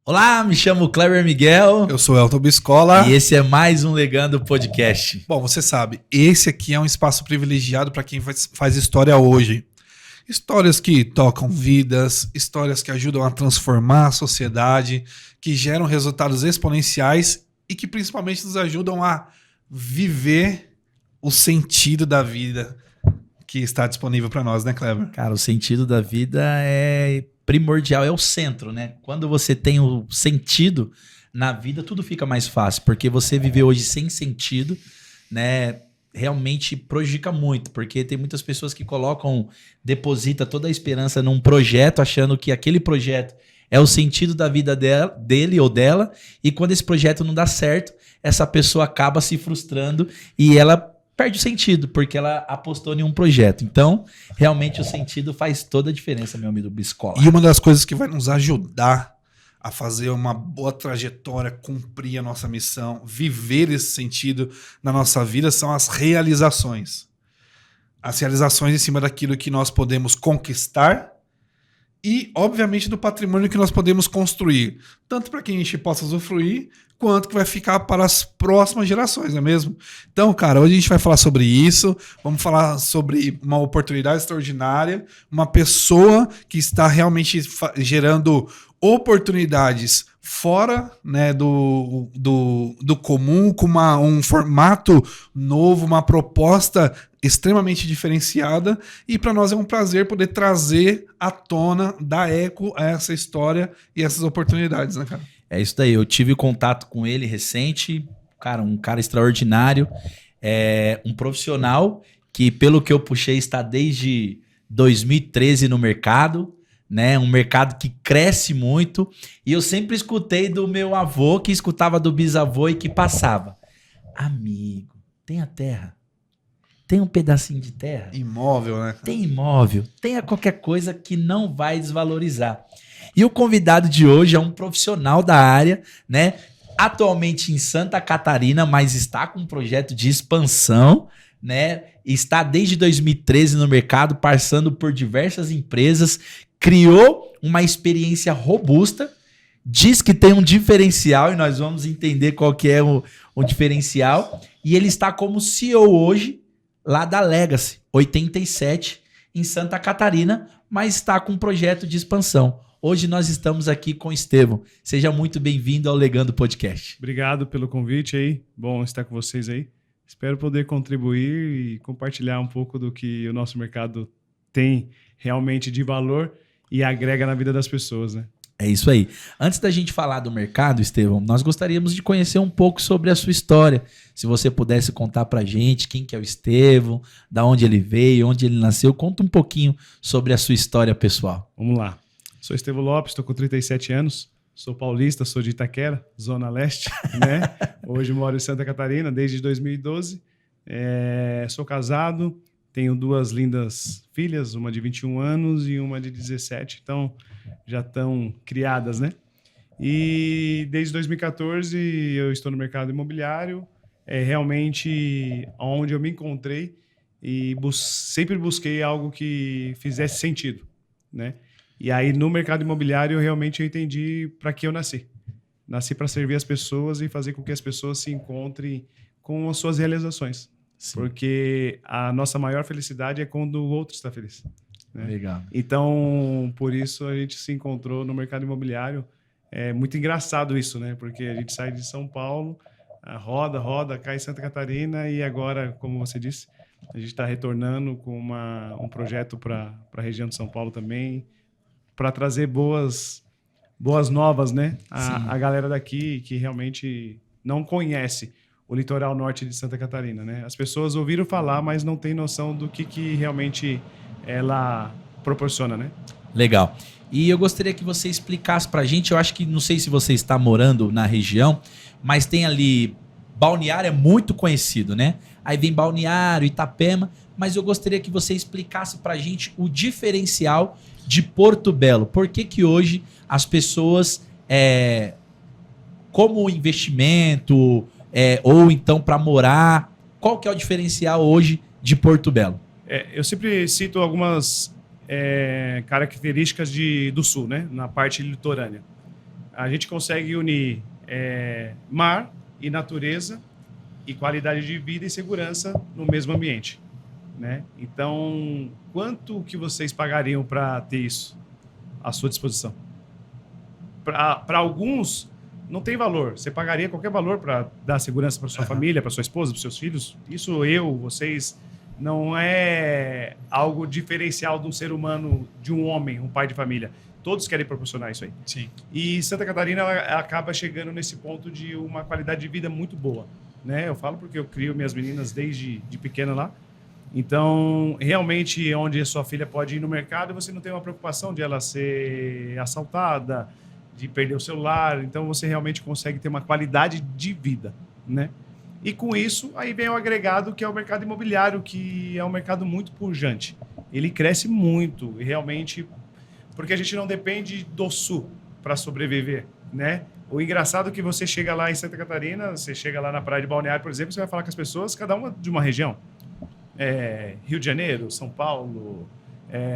Olá, me chamo Kleber Miguel. Eu sou Elton Biscola. E esse é mais um Legando Podcast. Bom, você sabe, esse aqui é um espaço privilegiado para quem faz história hoje. Histórias que tocam vidas, histórias que ajudam a transformar a sociedade, que geram resultados exponenciais e que principalmente nos ajudam a viver o sentido da vida que está disponível para nós, né, Kleber? Cara, o sentido da vida é primordial, é o centro, né? Quando você tem o sentido na vida, tudo fica mais fácil, porque você viver hoje sem sentido, né, realmente prejudica muito, porque tem muitas pessoas que deposita toda a esperança num projeto, achando que aquele projeto é o sentido da vida dele ou dela, e quando esse projeto não dá certo, essa pessoa acaba se frustrando e ela perde o sentido, porque ela apostou em um projeto. Então, realmente o sentido faz toda a diferença, meu amigo Biscola. E uma das coisas que vai nos ajudar a fazer uma boa trajetória, cumprir a nossa missão, viver esse sentido na nossa vida são as realizações. As realizações em cima daquilo que nós podemos conquistar e, obviamente, do patrimônio que nós podemos construir. Tanto para que a gente possa usufruir, quanto que vai ficar para as próximas gerações, não é mesmo? Então, cara, hoje a gente vai falar sobre isso, vamos falar sobre uma oportunidade extraordinária, uma pessoa que está realmente gerando oportunidades fora, né, do comum, com um formato novo, uma proposta extremamente diferenciada, e para nós é um prazer poder trazer à tona, dar eco a essa história e essas oportunidades, né, cara? É isso daí, eu tive contato com ele recente, cara, um cara extraordinário, um profissional que, pelo que eu puxei, está desde 2013 no mercado, né? Um mercado que cresce muito, e eu sempre escutei do meu avô, que escutava do bisavô e que passava: amigo, tem a terra? Tem um pedacinho de terra? Imóvel, né? Tem imóvel, tenha qualquer coisa que não vai desvalorizar. E o convidado de hoje é um profissional da área, né? Atualmente em Santa Catarina, mas está com um projeto de expansão, né? Está desde 2013 no mercado, passando por diversas empresas, criou uma experiência robusta, diz que tem um diferencial e nós vamos entender qual que é o diferencial. E ele está como CEO hoje lá da Legacy 87 em Santa Catarina, mas está com um projeto de expansão. Hoje nós estamos aqui com o Estevão. Seja muito bem-vindo ao Legando Podcast. Obrigado pelo convite aí. Bom estar com vocês aí. Espero poder contribuir e compartilhar um pouco do que o nosso mercado tem realmente de valor e agrega na vida das pessoas, né? É isso aí. Antes da gente falar do mercado, Estevão, nós gostaríamos de conhecer um pouco sobre a sua história. Se você pudesse contar pra gente quem que é o Estevão, da onde ele veio, onde ele nasceu, conta um pouquinho sobre a sua história pessoal. Vamos lá. Sou Estevão Lopes, estou com 37 anos, sou paulista, sou de Itaquera, Zona Leste, né? Hoje moro em Santa Catarina desde 2012. Sou casado, tenho duas lindas filhas, uma de 21 anos e uma de 17, então já estão criadas, né? E desde 2014 eu estou no mercado imobiliário, é realmente onde eu me encontrei e sempre busquei algo que fizesse sentido, né? E aí, no mercado imobiliário, realmente eu entendi para que eu nasci. Nasci para servir as pessoas e fazer com que as pessoas se encontrem com as suas realizações. Sim. Porque a nossa maior felicidade é quando o outro está feliz, né? Legal. Então, por isso a gente se encontrou no mercado imobiliário. É muito engraçado isso, né? Porque a gente sai de São Paulo, roda, cai em Santa Catarina e agora, como você disse, a gente está retornando com um projeto para a região de São Paulo também, para trazer boas novas, né? A galera daqui que realmente não conhece o litoral norte de Santa Catarina, né? As pessoas ouviram falar, mas não têm noção do que realmente ela proporciona, né? Legal. E eu gostaria que você explicasse pra gente, eu acho que, não sei se você está morando na região, mas tem ali, Balneário é muito conhecido, né? Aí vem Balneário, Itapema, mas eu gostaria que você explicasse pra gente o diferencial de Porto Belo. Por que hoje as pessoas, como investimento, ou então para morar, qual que é o diferencial hoje de Porto Belo? Eu sempre cito algumas características do Sul, né? Na parte litorânea. a gente consegue unir mar e natureza e qualidade de vida e segurança no mesmo ambiente, né? Então, quanto que vocês pagariam para ter isso à sua disposição? Para alguns, não tem valor. Você pagaria qualquer valor para dar segurança para sua família, para sua esposa, para seus filhos? Isso vocês, não é algo diferencial de um ser humano, de um homem, um pai de família. Todos querem proporcionar isso aí. Sim. E Santa Catarina ela acaba chegando nesse ponto de uma qualidade de vida muito boa, né? Eu falo porque eu crio minhas meninas desde pequena lá. Então, realmente, onde a sua filha pode ir no mercado, você não tem uma preocupação de ela ser assaltada, de perder o celular. Então, você realmente consegue ter uma qualidade de vida, né? E com isso, aí vem o agregado, que é o mercado imobiliário, que é um mercado muito pujante. Ele cresce muito, e realmente, porque a gente não depende do sul para sobreviver, né? O engraçado é que você chega lá em Santa Catarina, você chega lá na Praia de Balneário, por exemplo, você vai falar com as pessoas, cada uma de uma região. Rio de Janeiro, São Paulo,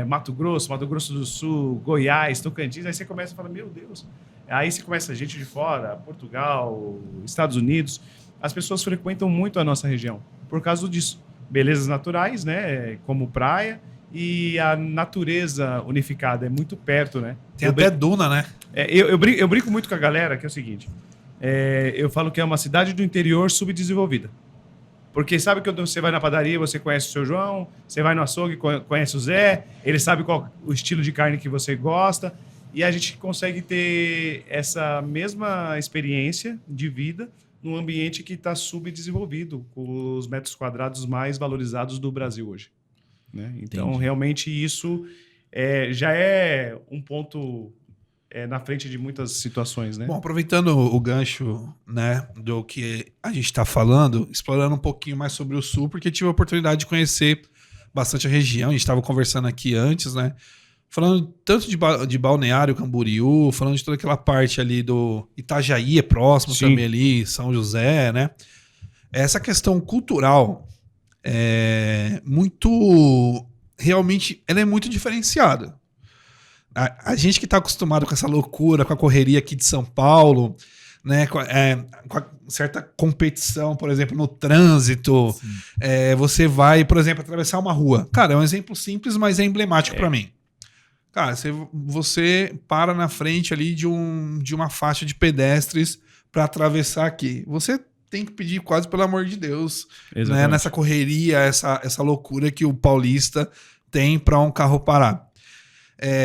Mato Grosso do Sul, Goiás, Tocantins, aí você começa a falar, meu Deus. Aí você começa gente de fora, Portugal, Estados Unidos. As pessoas frequentam muito a nossa região por causa disso. Belezas naturais, né, como praia, e a natureza unificada, é muito perto, né? Tem até duna, né? Eu brinco muito com a galera, que é o seguinte, eu falo que é uma cidade do interior subdesenvolvida. Porque sabe que quando você vai na padaria, você conhece o seu João, você vai no açougue, conhece o Zé, ele sabe qual o estilo de carne que você gosta, e a gente consegue ter essa mesma experiência de vida num ambiente que está subdesenvolvido, com os metros quadrados mais valorizados do Brasil hoje, né? Então, Entendi. realmente, isso já é um ponto na frente de muitas situações, né? Bom, aproveitando o gancho, né, do que a gente está falando, explorando um pouquinho mais sobre o Sul, porque tive a oportunidade de conhecer bastante a região. A gente estava conversando aqui antes, né? Falando tanto de Balneário Camboriú, falando de toda aquela parte ali do Itajaí, é próximo Sim. também ali, São José, né? Essa questão cultural é muito... Realmente, ela é muito diferenciada. A gente que está acostumado com essa loucura, com a correria aqui de São Paulo, né, com a certa competição, por exemplo, no trânsito, você vai, por exemplo, atravessar uma rua. Cara, é um exemplo simples, mas é emblemático para mim. Cara, você para na frente ali de uma faixa de pedestres para atravessar aqui. Você tem que pedir quase pelo amor de Deus, né, nessa correria, essa loucura que o paulista tem para um carro parar.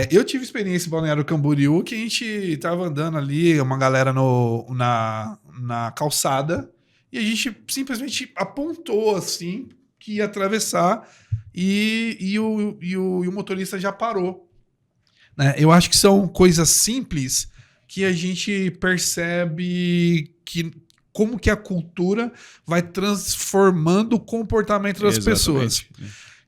Eu tive experiência em Balneário Camboriú, que a gente tava andando ali, uma galera na calçada, e a gente simplesmente apontou assim que ia atravessar e o motorista já parou. Né? Eu acho que são coisas simples que a gente percebe como que a cultura vai transformando o comportamento das pessoas.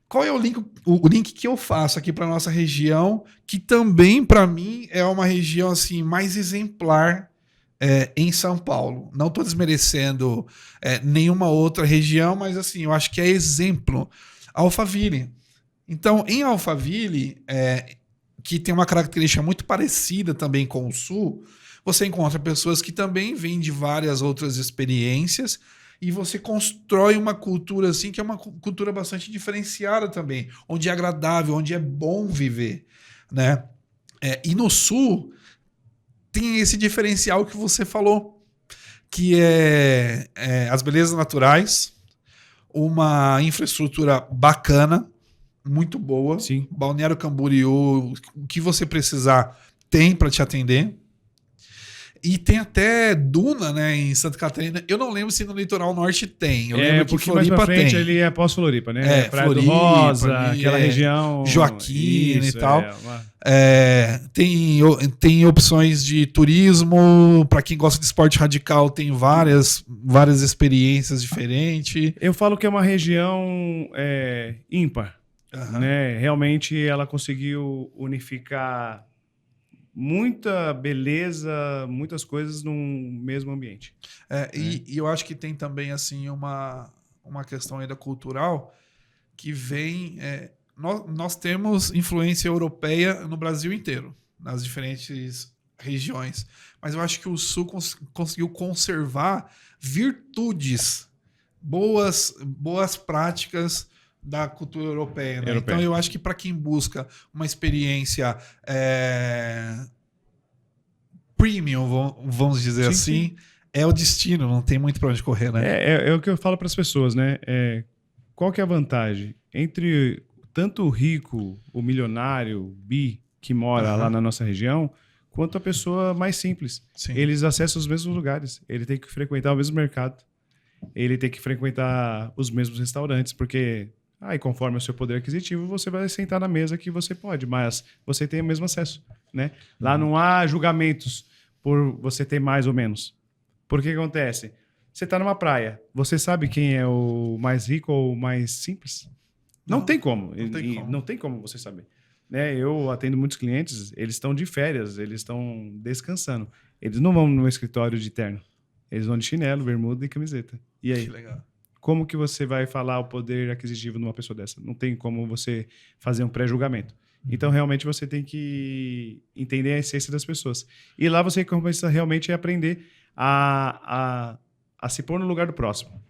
Qual é o link que eu faço aqui para nossa região, que também, para mim, é uma região assim mais exemplar em São Paulo? Não estou desmerecendo nenhuma outra região, mas assim, eu acho que é exemplo. Alphaville. Então, em Alphaville, que tem uma característica muito parecida também com o Sul, você encontra pessoas que também vêm de várias outras experiências, e você constrói uma cultura assim que é uma cultura bastante diferenciada também, onde é agradável, onde é bom viver, né? E no Sul tem esse diferencial que você falou, que é as belezas naturais, uma infraestrutura bacana, muito boa. Sim. Balneário Camboriú, o que você precisar tem para te atender. E tem até duna, né, em Santa Catarina. Eu não lembro se no litoral norte tem. Eu lembro que Floripa mais pra frente, tem. ali é pós-Floripa, né? Praia Floripa, do Rosa, ali, aquela região... Joaquina e tal. Tem opções de turismo. Para quem gosta de esporte radical, tem várias experiências diferentes. Eu falo que é uma região ímpar. Uhum. Né? Realmente ela conseguiu unificar muita beleza, muitas coisas num mesmo ambiente. E eu acho que tem também assim uma questão ainda cultural que vem... Nós temos influência europeia no Brasil inteiro, nas diferentes regiões. Mas eu acho que o Sul conseguiu conservar virtudes, boas práticas da cultura europeia, né? Então eu acho que para quem busca uma experiência premium, vamos dizer assim, é o destino, não tem muito para onde correr, né? É o que eu falo para as pessoas, né? Qual que é a vantagem entre tanto o rico, o milionário, o bi que mora lá na nossa região, quanto a pessoa mais simples? Sim. Eles acessam os mesmos lugares, ele tem que frequentar o mesmo mercado, ele tem que frequentar os mesmos restaurantes, porque aí conforme o seu poder aquisitivo, você vai sentar na mesa que você pode, mas você tem o mesmo acesso, né? Lá não há julgamentos por você ter mais ou menos. Por que acontece? Você está numa praia, você sabe quem é o mais rico ou o mais simples? Não tem como. Não tem como você saber. Né? Eu atendo muitos clientes, eles estão de férias, eles estão descansando. Eles não vão no meu escritório de terno. Eles vão de chinelo, bermuda e camiseta. E aí? Que legal. Como que você vai falar o poder aquisitivo numa pessoa dessa? Não tem como você fazer um pré-julgamento. Então, realmente, você tem que entender a essência das pessoas. E lá você começa realmente a aprender a se pôr no lugar do próximo.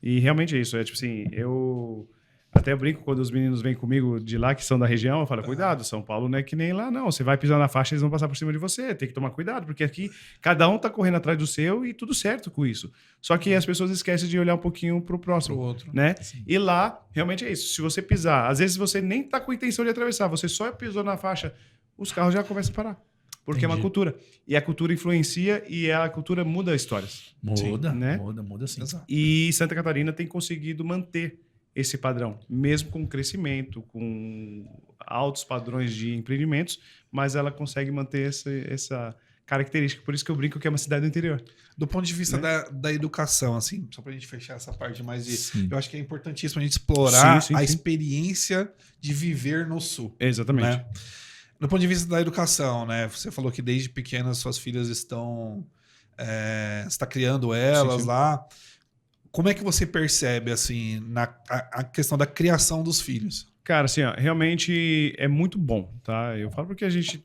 E realmente é isso. É tipo assim, eu até brinco quando os meninos vêm comigo de lá, que são da região, eu falo, cuidado, São Paulo não é que nem lá, não. Você vai pisar na faixa, eles vão passar por cima de você. Tem que tomar cuidado, porque aqui cada um tá correndo atrás do seu e tudo certo com isso. Só que as pessoas esquecem de olhar um pouquinho pro próximo. Pro outro. Né? E lá, realmente é isso. Se você pisar, às vezes você nem tá com a intenção de atravessar, você só pisou na faixa, os carros já começam a parar. Porque é uma cultura. E a cultura influencia e a cultura muda histórias. Muda, né? muda sim. Exato. E Santa Catarina tem conseguido manter esse padrão, mesmo com crescimento, com altos padrões de empreendimentos, mas ela consegue manter essa característica. Por isso que eu brinco que é uma cidade do interior. Do ponto de vista da educação, assim, só para a gente fechar essa parte mais de... Eu acho que é importantíssimo a gente explorar a experiência de viver no Sul. Exatamente. Né? Do ponto de vista da educação, né? Você falou que desde pequenas suas filhas estão... você está criando elas lá. Como é que você percebe, assim, a questão da criação dos filhos? Cara, assim, ó, realmente é muito bom, tá? Eu falo porque a gente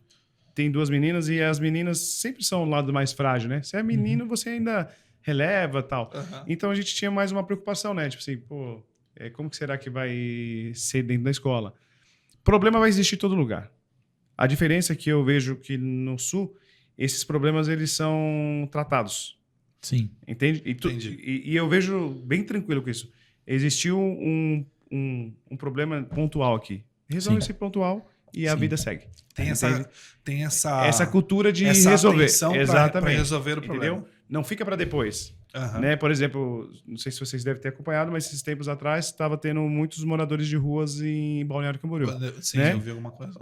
tem duas meninas e as meninas sempre são o lado mais frágil, né? Se é menino, você ainda releva e tal. Então a gente tinha mais uma preocupação, né? Tipo assim, pô, como que será que vai ser dentro da escola? Problema vai existir em todo lugar. A diferença é que eu vejo que no Sul, esses problemas eles são tratados. Sim. Entende? E eu vejo bem tranquilo com isso. Existiu um problema pontual aqui. Resolve esse pontual e a vida segue. Tem essa cultura de resolver. Exatamente. Para resolver o problema. Entendeu? Não fica para depois. Né? Por exemplo, não sei se vocês devem ter acompanhado, mas esses tempos atrás estava tendo muitos moradores de ruas em Balneário Camboriú. Sim, né? eu vi alguma coisa.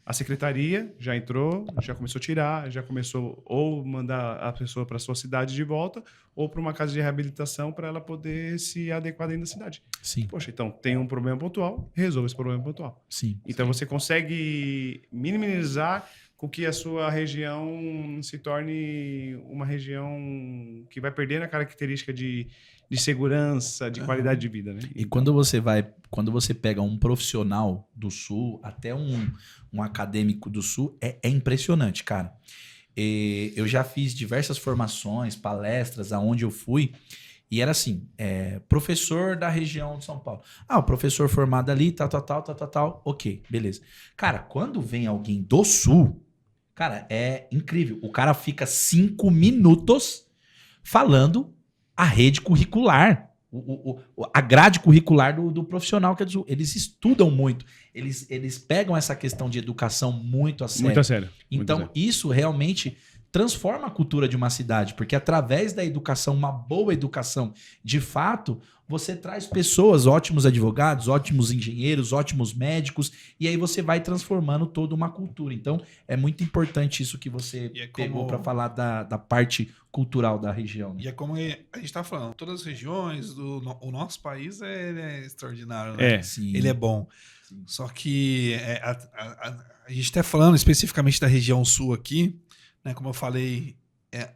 A secretaria já entrou, já começou a tirar, já começou ou mandar a pessoa para sua cidade de volta ou para uma casa de reabilitação para ela poder se adequar dentro da cidade. Sim. Poxa, então tem um problema pontual, resolve esse problema pontual. Sim. Então você consegue minimizar com que a sua região se torne uma região que vai perdendo a característica de segurança, de qualidade de vida, né? E quando você pega um profissional do Sul, até um acadêmico do Sul, é impressionante, cara. Eu já fiz diversas formações, palestras, aonde eu fui, e era assim, professor da região de São Paulo. O professor formado ali, tal, ok, beleza. Cara, quando vem alguém do Sul, cara, é incrível. O cara fica 5 minutos falando a rede curricular, a grade curricular do profissional que é do Sul. Eles estudam muito, eles pegam essa questão de educação muito a sério. Muito a sério. Então, isso realmente transforma a cultura de uma cidade, porque através da educação, uma boa educação, de fato, você traz pessoas, ótimos advogados, ótimos engenheiros, ótimos médicos, e aí você vai transformando toda uma cultura. Então, é muito importante isso que você pegou para falar da parte cultural da região. Né? E é como a gente está falando, todas as regiões, o nosso país é extraordinário, né? Sim. Ele é bom. Sim. Só que a gente está falando especificamente da região sul aqui, né, como eu falei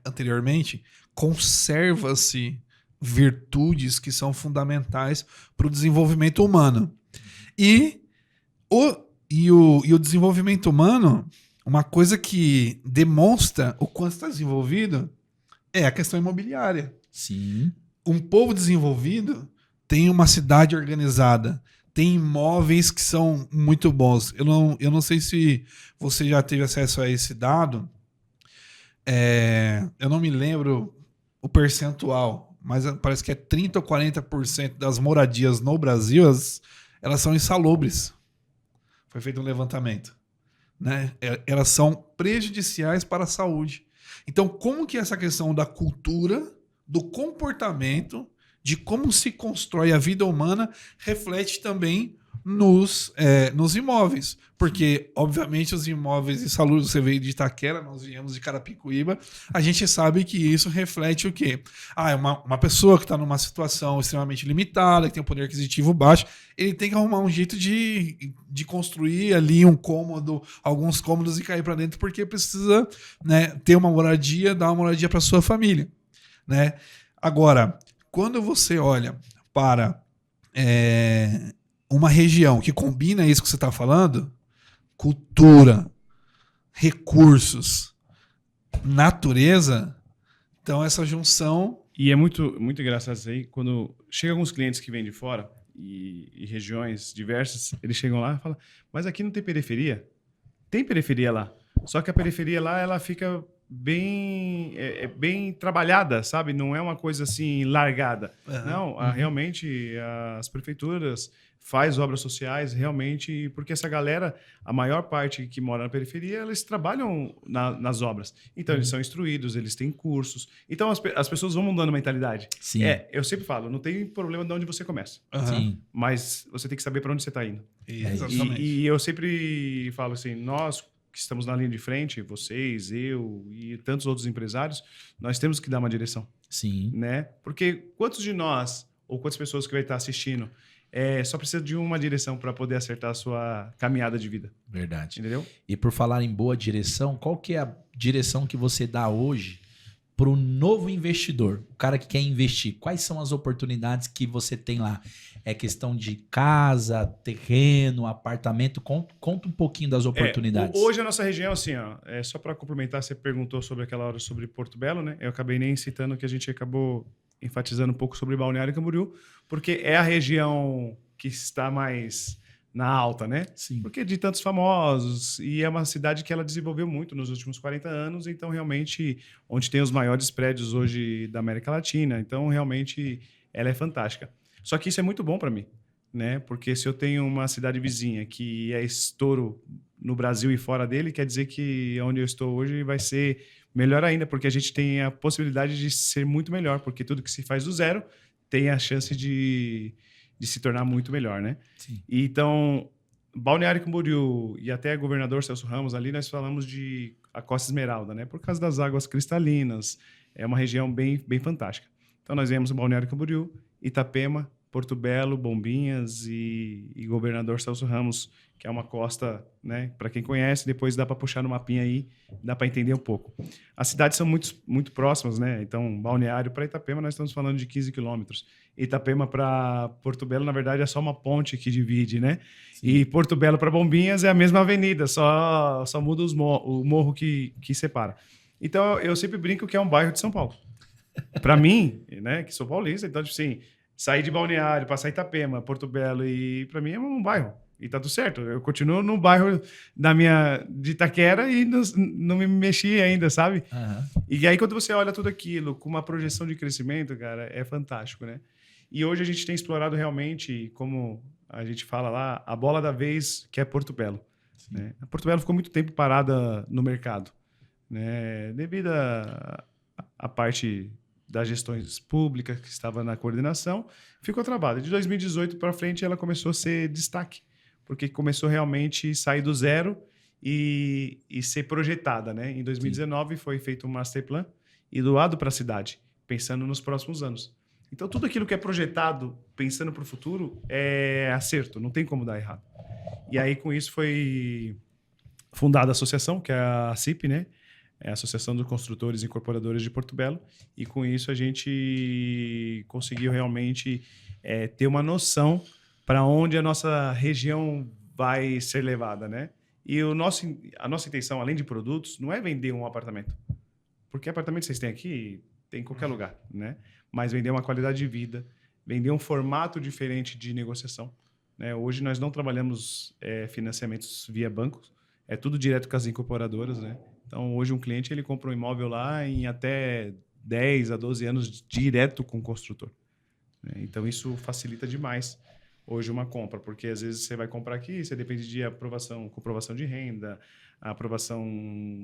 anteriormente, conserva-se virtudes que são fundamentais para o desenvolvimento humano. E E o desenvolvimento humano, uma coisa que demonstra o quanto está desenvolvido é a questão imobiliária. Sim. Um povo desenvolvido tem uma cidade organizada, tem imóveis que são muito bons. Eu não sei se você já teve acesso a esse dado. Eu não me lembro o percentual, mas parece que é 30% ou 40% das moradias no Brasil, elas são insalubres. Foi feito um levantamento. Né? Elas são prejudiciais para a saúde. Então, como que essa questão da cultura, do comportamento, de como se constrói a vida humana, reflete também nos imóveis? Porque, obviamente, os imóveis insalubres, você veio de Itaquera, nós viemos de Carapicuíba, a gente sabe que isso reflete o quê? Uma pessoa que está numa situação extremamente limitada, que tem um poder aquisitivo baixo, ele tem que arrumar um jeito de construir ali um cômodo, alguns cômodos e cair para dentro, porque precisa, né, ter uma moradia, dar uma moradia para sua família. Né? Agora, quando você olha para uma região que combina isso que você está falando, cultura, recursos, natureza, então essa junção... E é muito, muito engraçado isso aí, quando chegam alguns clientes que vêm de fora e regiões diversas, eles chegam lá e falam, mas aqui não tem periferia? Tem periferia lá, só que a periferia lá ela fica bem trabalhada, sabe? Não é uma coisa assim largada. Uhum. Não, realmente as prefeituras faz obras sociais realmente, porque essa galera, a maior parte que mora na periferia, eles trabalham nas obras. Então, eles são instruídos, eles têm cursos. Então, as pessoas vão mudando a mentalidade. Sim. Eu sempre falo, não tem problema de onde você começa. Sim. Mas você tem que saber para onde você está indo. Exatamente. E eu sempre falo assim, nós que estamos na linha de frente, vocês, eu e tantos outros empresários, nós temos que dar uma direção. Sim. Né? Porque quantos de nós, ou quantas pessoas que vai estar assistindo, só precisa de uma direção para poder acertar a sua caminhada de vida. Verdade. Entendeu? E por falar em boa direção, qual que é a direção que você dá hoje para o novo investidor, o cara que quer investir? Quais são as oportunidades que você tem lá? É questão de casa, terreno, apartamento? Conta um pouquinho das oportunidades. Hoje a nossa região, assim, só para complementar, você perguntou sobre aquela hora sobre Porto Belo, né? Eu acabei nem citando que a gente acabou enfatizando um pouco sobre Balneário Camboriú, porque é a região que está mais na alta, né? Sim. Porque de tantos famosos, e é uma cidade que ela desenvolveu muito nos últimos 40 anos, então realmente onde tem os maiores prédios hoje da América Latina, então realmente ela é fantástica. Só que isso é muito bom para mim, né? Porque se eu tenho uma cidade vizinha que é estouro no Brasil e fora dele, quer dizer que onde eu estou hoje vai ser melhor ainda, porque a gente tem a possibilidade de ser muito melhor, porque tudo que se faz do zero tem a chance de se tornar muito melhor, né? Sim. Então, Balneário Camboriú e até Governador Celso Ramos, ali nós falamos de a Costa Esmeralda, né? Por causa das águas cristalinas, é uma região bem, bem fantástica. Então, nós viemos Balneário Camboriú, Itapema, Porto Belo, Bombinhas e Governador Celso Ramos, que é uma costa, né? Para quem conhece, depois dá para puxar no mapinha aí, dá para entender um pouco. As cidades são muito, muito próximas, né? Então, Balneário para Itapema, nós estamos falando de 15 quilômetros. Itapema para Porto Belo, na verdade, é só uma ponte que divide, né? Sim. E Porto Belo para Bombinhas é a mesma avenida, só muda o morro que separa. Então, eu sempre brinco que é um bairro de São Paulo. Para mim, né, que sou paulista, então, tipo assim, sair de Balneário, passar Itapema, Porto Belo, e para mim é um bairro. E tá tudo certo. Eu continuo no bairro de Itaquera e não me mexi ainda, sabe? Uhum. E aí, quando você olha tudo aquilo com uma projeção de crescimento, cara, é fantástico, né? E hoje a gente tem explorado realmente, como a gente fala lá, a bola da vez, que é Porto Belo. Né? A Porto Belo ficou muito tempo parada no mercado, né? Devido à parte das gestões públicas que estava na coordenação, ficou travada. De 2018 para frente, ela começou a ser destaque, porque começou realmente a sair do zero e ser projetada. Né? Em 2019, foi feito um master plan e doado para a cidade, pensando nos próximos anos. Então, tudo aquilo que é projetado, pensando para o futuro, é acerto, não tem como dar errado. E aí, com isso, foi fundada a associação, que é a CIP, né? É a Associação dos Construtores e Incorporadores de Porto Belo, e com isso a gente conseguiu realmente ter uma noção para onde a nossa região vai ser levada, né? E a nossa intenção, além de produtos, não é vender um apartamento. Porque apartamento vocês têm aqui, tem em qualquer lugar, né? Mas vender uma qualidade de vida, vender um formato diferente de negociação, né? Hoje nós não trabalhamos financiamentos via bancos, é tudo direto com as incorporadoras, né? Então, hoje um cliente ele compra um imóvel lá em até 10 a 12 anos direto com o construtor, né? Então, isso facilita demais hoje uma compra, porque às vezes você vai comprar aqui, você depende de comprovação de renda, a aprovação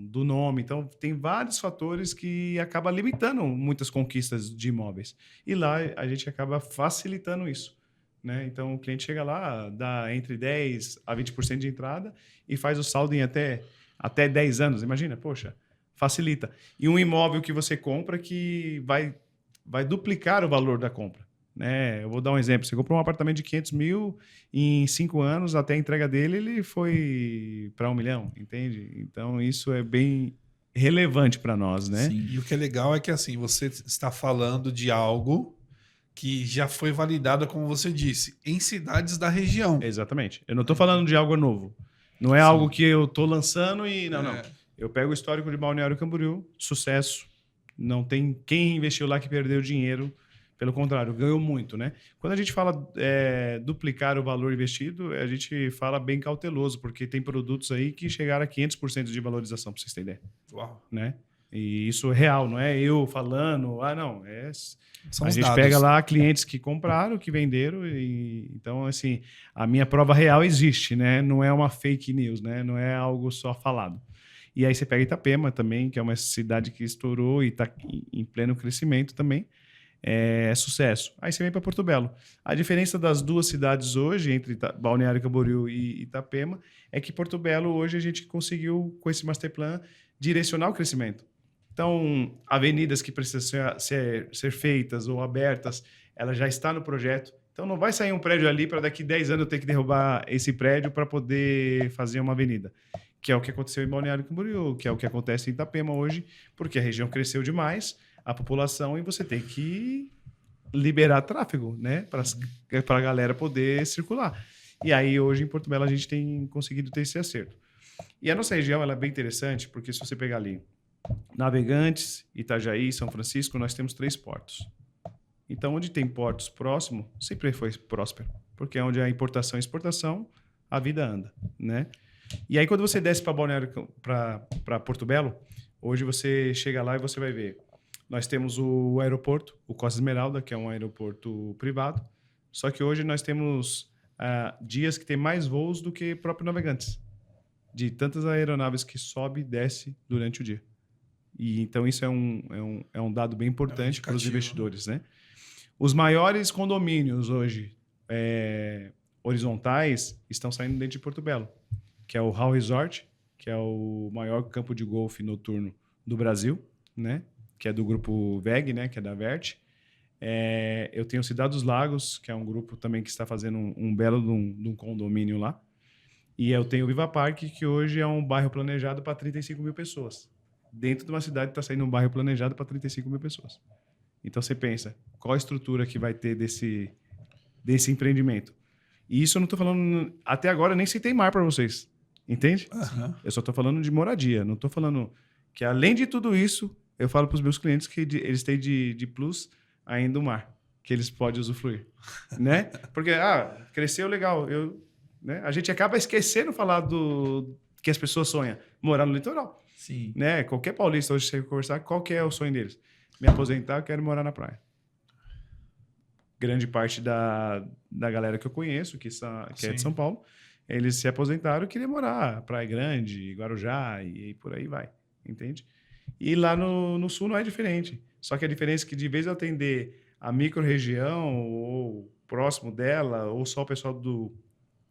do nome. Então, tem vários fatores que acabam limitando muitas conquistas de imóveis. E lá a gente acaba facilitando isso, né? Então, o cliente chega lá, dá entre 10% a 20% de entrada e faz o saldo em até 10 anos. Imagina, poxa, facilita. E um imóvel que você compra que vai duplicar o valor da compra, né? Eu vou dar um exemplo. Você comprou um apartamento de 500 mil em 5 anos, até a entrega dele, ele foi para 1 milhão, entende? Então, isso é bem relevante para nós, né? Sim. E o que é legal é que assim, você está falando de algo que já foi validado, como você disse, em cidades da região. Exatamente. Eu não estou falando de algo novo. Não é algo que eu estou lançando e... Não. Eu pego o histórico de Balneário Camboriú, sucesso. Não tem quem investiu lá que perdeu dinheiro. Pelo contrário, ganhou muito, né? Quando a gente fala duplicar o valor investido, a gente fala bem cauteloso, porque tem produtos aí que chegaram a 500% de valorização, para vocês terem ideia. Uau. Né? E isso é real, não é eu falando, não. São a os gente dados. pega lá clientes que compraram, que venderam, então, assim, a minha prova real existe, né? Não é uma fake news, né? Não é algo só falado. E aí você pega Itapema também, que é uma cidade que estourou e está em pleno crescimento também. É sucesso. Aí você vem para Porto Belo. A diferença das duas cidades hoje, entre Balneário Camboriú e Itapema, é que Porto Belo hoje a gente conseguiu, com esse Masterplan, direcionar o crescimento. Então, avenidas que precisam ser feitas ou abertas, ela já está no projeto. Então, não vai sair um prédio ali para daqui 10 anos eu ter que derrubar esse prédio para poder fazer uma avenida. Que é o que aconteceu em Balneário Camboriú, que é o que acontece em Itapema hoje, porque a região cresceu demais, a população, e você tem que liberar tráfego, né? Para a galera poder circular. E aí, hoje, em Porto Belo, a gente tem conseguido ter esse acerto. E a nossa região ela é bem interessante, porque se você pegar ali Navegantes, Itajaí, São Francisco, nós temos 3 portos. Então, onde tem portos próximos, sempre foi próspero, porque é onde a importação e exportação, a vida anda, né? E aí, quando você desce para Balneário, para Porto Belo, hoje você chega lá e você vai ver. Nós temos o aeroporto, o Costa Esmeralda, que é um aeroporto privado. Só que hoje nós temos dias que tem mais voos do que próprio Navegantes. De tantas aeronaves que sobe e desce durante o dia. E então isso é um dado bem importante para os investidores, né? Os maiores condomínios hoje horizontais estão saindo dentro de Porto Belo, que é o Hall Resort, que é o maior campo de golfe noturno do Brasil, né? Que é do grupo VEG, né? Que é da Vert. Eu tenho Cidade dos Lagos, que é um grupo também que está fazendo um belo de um condomínio lá. E eu tenho o Viva Park, que hoje é um bairro planejado para 35 mil pessoas. Dentro de uma cidade está saindo um bairro planejado para 35 mil pessoas. Então você pensa, qual a estrutura que vai ter desse empreendimento? E isso eu não estou falando... Até agora eu nem citei mar para vocês. Entende? Uhum. Eu só estou falando de moradia. Não estou falando que, além de tudo isso, eu falo para os meus clientes que eles têm de plus ainda o mar, que eles podem usufruir. Né? Porque, cresceu legal. Né? A gente acaba esquecendo de falar do que as pessoas sonham. Morar no litoral. Sim. Né? Qualquer paulista hoje, você conversar, qual que é o sonho deles? Me aposentar, eu quero morar na praia. Grande parte da galera que eu conheço, que é de São Paulo, eles se aposentaram e queriam morar Praia Grande, Guarujá e por aí vai, entende? E lá no sul não é diferente. Só que a diferença é que, de vez eu atender a micro-região ou próximo dela, ou só o pessoal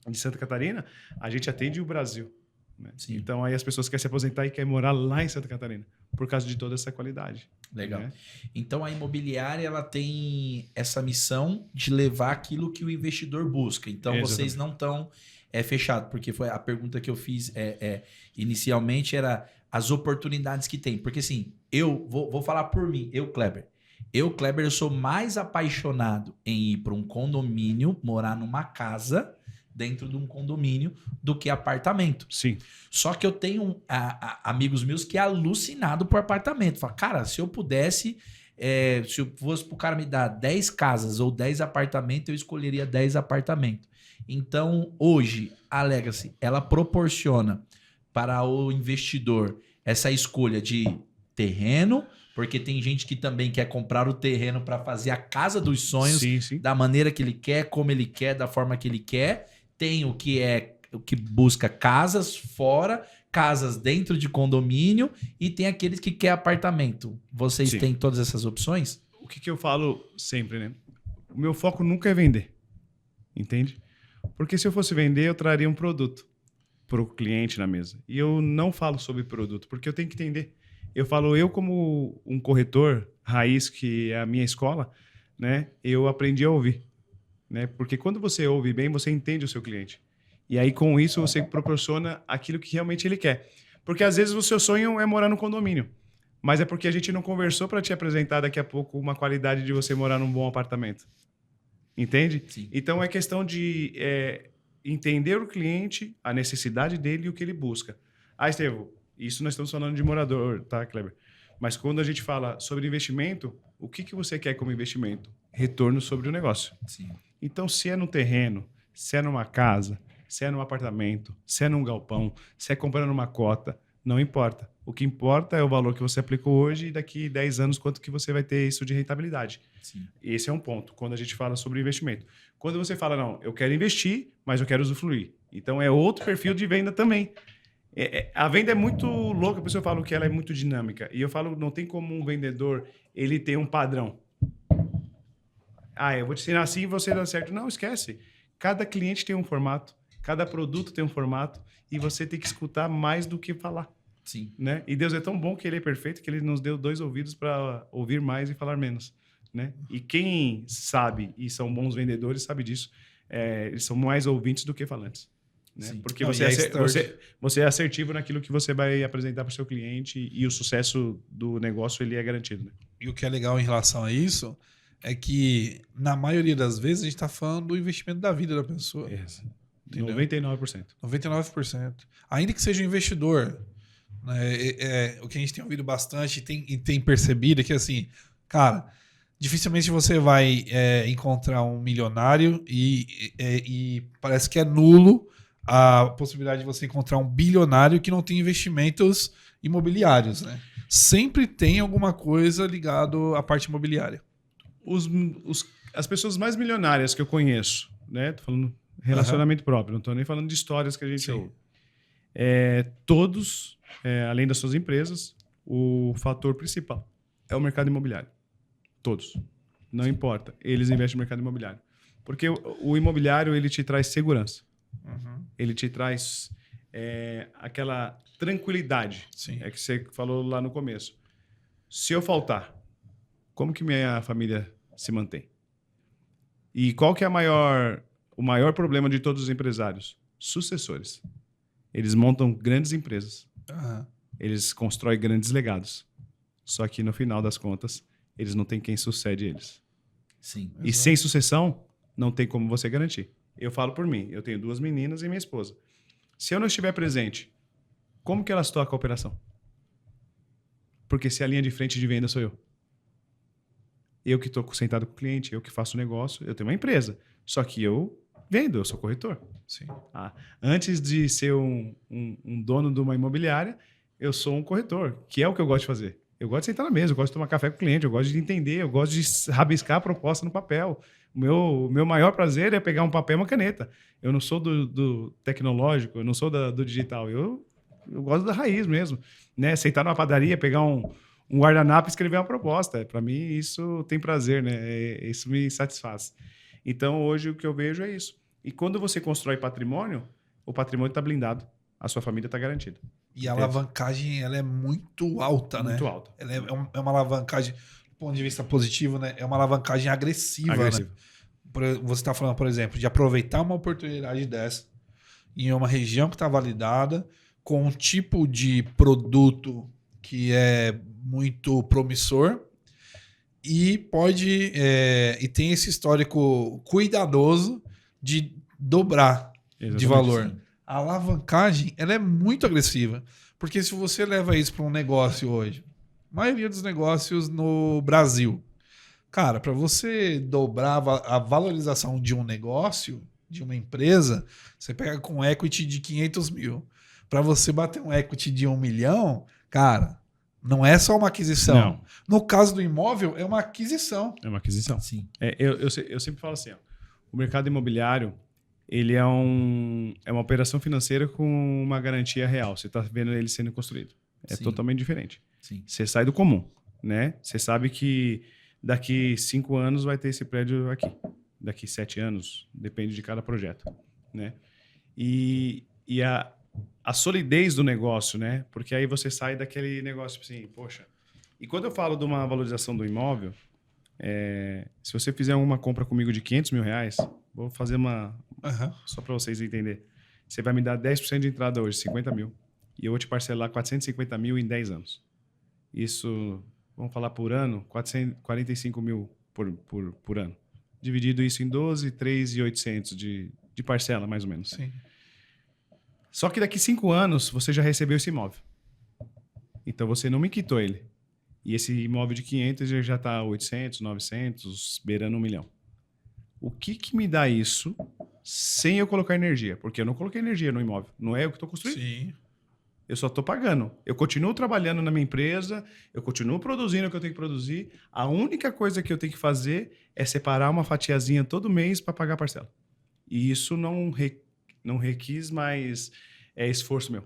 de Santa Catarina, a gente atende o Brasil. Né? Então, aí as pessoas querem se aposentar e querem morar lá em Santa Catarina, por causa de toda essa qualidade. Legal. Né? Então, a imobiliária ela tem essa missão de levar aquilo que o investidor busca. Então, vocês não estão fechados, porque foi a pergunta que eu fiz inicialmente era as oportunidades que tem. Porque, assim, eu vou falar por mim, Kleber, eu sou mais apaixonado em ir para um condomínio, morar numa casa, dentro de um condomínio do que apartamento. Sim. Só que eu tenho amigos meus que é alucinado por apartamento. Fala, cara, se eu pudesse, se eu fosse pro cara me dar 10 casas ou 10 apartamentos, eu escolheria 10 apartamentos. Então, hoje, a Legacy, ela proporciona para o investidor essa escolha de terreno, porque tem gente que também quer comprar o terreno para fazer a casa dos sonhos Sim. da maneira que ele quer, como ele quer, da forma que ele quer. Tem o que busca casas fora, casas dentro de condomínio e tem aqueles que quer apartamento. Vocês Sim. têm todas essas opções? O que eu falo sempre, né? O meu foco nunca é vender, entende? Porque se eu fosse vender, eu traria um produto para o cliente na mesa. E eu não falo sobre produto, porque eu tenho que entender. Eu falo, eu como um corretor raiz, que é a minha escola, né? Eu aprendi a ouvir, né? Porque quando você ouve bem, você entende o seu cliente. E aí, com isso, você proporciona aquilo que realmente ele quer. Porque, às vezes, o seu sonho é morar no condomínio. Mas é porque a gente não conversou para te apresentar daqui a pouco uma qualidade de você morar num bom apartamento. Entende? Sim. Então, é questão de entender o cliente, a necessidade dele e o que ele busca. Ah, Estevão, isso nós estamos falando de morador, tá, Kleber? Mas quando a gente fala sobre investimento, o que você quer como investimento? Retorno sobre o negócio. Sim. Então, se é no terreno, se é numa casa, se é num apartamento, se é num galpão, se é comprando uma cota, não importa. O que importa é o valor que você aplicou hoje e daqui 10 anos quanto que você vai ter isso de rentabilidade. Sim. Esse é um ponto, quando a gente fala sobre investimento. Quando você fala, não, eu quero investir, mas eu quero usufruir. Então, é outro perfil de venda também. A venda é muito louca, a pessoa fala que ela é muito dinâmica. E eu falo, não tem como um vendedor ele ter um padrão. Ah, eu vou te ensinar assim e você dá certo. Não, esquece. Cada cliente tem um formato, cada produto tem um formato e você tem que escutar mais do que falar. Sim. Né? E Deus é tão bom que ele é perfeito que ele nos deu 2 ouvidos para ouvir mais e falar menos. Né? E quem sabe e são bons vendedores sabe disso. Eles são mais ouvintes do que falantes. Né? Porque Não, você é assertivo naquilo que você vai apresentar para o seu cliente e o sucesso do negócio ele é garantido. Né? E o que é legal em relação a isso é que, na maioria das vezes, a gente está falando do investimento da vida da pessoa. Yes. Entendeu? 99%. 99%. Ainda que seja um investidor. Né? O que a gente tem ouvido bastante e tem percebido é que, assim, cara, dificilmente você vai encontrar um milionário e parece que é nulo a possibilidade de você encontrar um bilionário que não tem investimentos imobiliários. Né? Sempre tem alguma coisa ligado à parte imobiliária. As pessoas mais milionárias que eu conheço, né? Tô falando relacionamento próprio, não tô nem falando de histórias que a gente ouve. Todos, além das suas empresas, o fator principal é o mercado imobiliário. Todos. Não importa. Eles investem no mercado imobiliário. Porque o imobiliário, ele te traz segurança. Uhum. Ele te traz aquela tranquilidade. Sim. É que você falou lá no começo. Se eu faltar, como que minha família se mantém? E qual que é o maior problema de todos os empresários? Sucessores. Eles montam grandes empresas. Uhum. Eles constroem grandes legados. Só que, no final das contas, eles não têm quem sucede eles. Sim. E sem sucessão, não tem como você garantir. Eu falo por mim. Eu tenho 2 meninas e minha esposa. Se eu não estiver presente, como que elas tocam a operação? Porque se a linha de frente de venda sou eu. Eu que estou sentado com o cliente, eu que faço o negócio, eu tenho uma empresa. Só que eu vendo, eu sou corretor. Sim. Antes de ser um dono de uma imobiliária, eu sou um corretor, que é o que eu gosto de fazer. Eu gosto de sentar na mesa, eu gosto de tomar café com o cliente, eu gosto de entender, eu gosto de rabiscar a proposta no papel. O meu maior prazer é pegar um papel e uma caneta. Eu não sou do tecnológico, eu não sou do digital. Eu gosto da raiz mesmo. Né? Sentar numa padaria, pegar um guardanapo e escrever uma proposta. Para mim, isso tem prazer, né? Isso me satisfaz. Então, hoje, o que eu vejo é isso. E quando você constrói patrimônio, o patrimônio está blindado. A sua família está garantida. E a alavancagem ela é muito alta, né? Muito alta. Ela é uma alavancagem, do ponto de vista positivo, né? É uma alavancagem agressiva. Né? Você está falando, por exemplo, de aproveitar uma oportunidade dessa em uma região que está validada, com um tipo de produto que é muito promissor e e tem esse histórico cuidadoso de dobrar Exatamente. de valor. Sim. A alavancagem, ela é muito agressiva. Porque se você leva isso para um negócio hoje, a maioria dos negócios no Brasil, cara, para você dobrar a valorização de um negócio, de uma empresa, você pega com equity de 500 mil. Para você bater um equity de 1 milhão, cara, não é só uma aquisição. Não. No caso do imóvel, é uma aquisição. É uma aquisição. Sim. Eu sempre falo assim, ó, o mercado imobiliário, ele é uma operação financeira com uma garantia real. Você está vendo ele sendo construído. É Sim. totalmente diferente. Sim. Você sai do comum, né? Você sabe que daqui 5 anos vai ter esse prédio aqui. Daqui 7 anos, depende de cada projeto, né? E a solidez do negócio, né? Porque aí você sai daquele negócio assim, poxa. E quando eu falo de uma valorização do imóvel, se você fizer uma compra comigo de 500 mil reais, vou fazer uma... Só para vocês entenderem. Você vai me dar 10% de entrada hoje, 50 mil. E eu vou te parcelar 450 mil em 10 anos. Isso, vamos falar por ano, 45 mil por ano. Dividido isso em 12, 3.800 de parcela, mais ou menos. Sim. Só que daqui 5 anos, você já recebeu esse imóvel. Então, você não me quitou ele. E esse imóvel de 500 já está 800, 900, beirando 1 milhão. O que me dá isso sem eu colocar energia? Porque eu não coloquei energia no imóvel. Não é eu que estou construindo. Sim. Eu só estou pagando. Eu continuo trabalhando na minha empresa, eu continuo produzindo o que eu tenho que produzir. A única coisa que eu tenho que fazer é separar uma fatiazinha todo mês para pagar a parcela. E isso não requis mais esforço meu.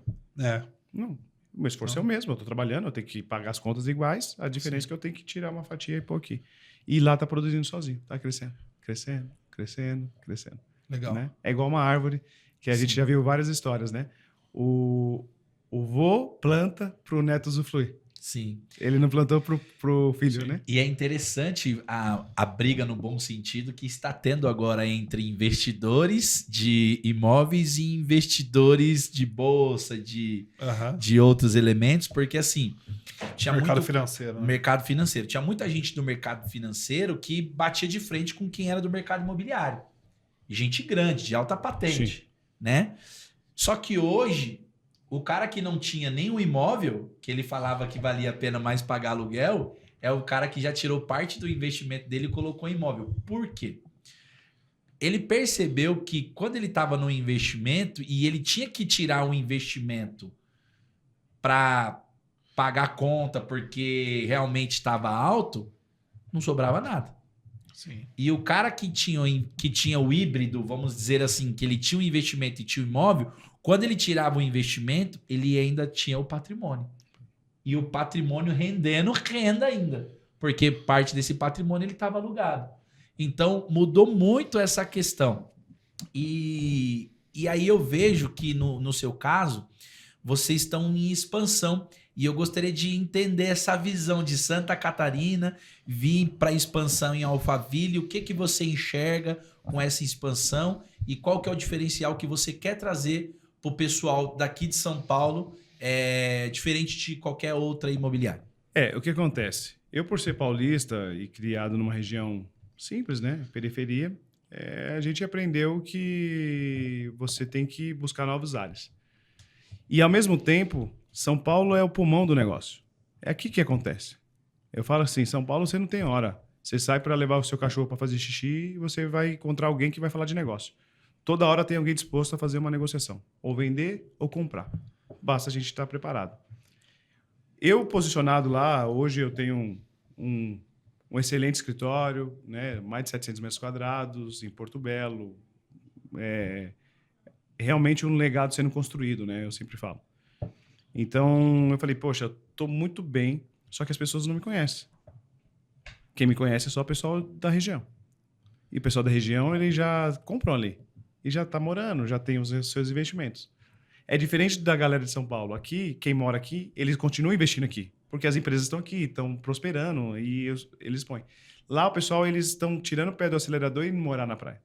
Não. O meu esforço é o mesmo. Eu estou trabalhando, eu tenho que pagar as contas iguais. A diferença é que eu tenho que tirar uma fatia e pôr aqui. E lá está produzindo sozinho. Está crescendo, crescendo, crescendo, crescendo. Legal. Né? É igual uma árvore, que a gente já viu várias histórias, né? O vô planta para o neto usufruir. Sim. Ele não plantou pro filho, né? E é interessante a briga no bom sentido que está tendo agora entre investidores de imóveis e investidores de bolsa, de outros elementos, porque assim... Tinha mercado muito, financeiro. Né? Mercado financeiro. Tinha muita gente do mercado financeiro que batia de frente com quem era do mercado imobiliário. Gente grande, de alta patente, né? Só que hoje... O cara que não tinha nenhum imóvel, que ele falava que valia a pena mais pagar aluguel, é o cara que já tirou parte do investimento dele e colocou em imóvel. Por quê? Ele percebeu que quando ele estava no investimento e ele tinha que tirar um investimento para pagar a conta porque realmente estava alto, não sobrava nada. Sim. E o cara que tinha o híbrido, vamos dizer assim, que ele tinha um investimento e tinha o imóvel, quando ele tirava o investimento, ele ainda tinha o patrimônio. E o patrimônio rendendo renda ainda. Porque parte desse patrimônio ele estava alugado. Então, mudou muito essa questão. E aí eu vejo que, no seu caso, vocês estão em expansão. E eu gostaria de entender essa visão de Santa Catarina, vir para a expansão em Alphaville. O que você enxerga com essa expansão e qual que é o diferencial que você quer trazer para o pessoal daqui de São Paulo, diferente de qualquer outra imobiliária? O que acontece? Eu, por ser paulista e criado numa região simples, né, periferia, a gente aprendeu que você tem que buscar novos ares. E, ao mesmo tempo, São Paulo é o pulmão do negócio. É aqui que acontece. Eu falo assim, São Paulo você não tem hora. Você sai para levar o seu cachorro para fazer xixi e você vai encontrar alguém que vai falar de negócio. Toda hora tem alguém disposto a fazer uma negociação. Ou vender ou comprar. Basta a gente estar preparado. Eu, posicionado lá, hoje eu tenho um excelente escritório, né? Mais de 700 metros quadrados, em Porto Belo. Realmente um legado sendo construído, né? Eu sempre falo. Então, eu falei, poxa, eu estou muito bem, só que as pessoas não me conhecem. Quem me conhece é só o pessoal da região. E o pessoal da região, ele já comprou ali. E já está morando, já tem os seus investimentos. É diferente da galera de São Paulo. Aqui, quem mora aqui, eles continuam investindo aqui. Porque as empresas estão aqui, estão prosperando e eles põem. Lá, o pessoal, eles estão tirando o pé do acelerador e indo morar na praia.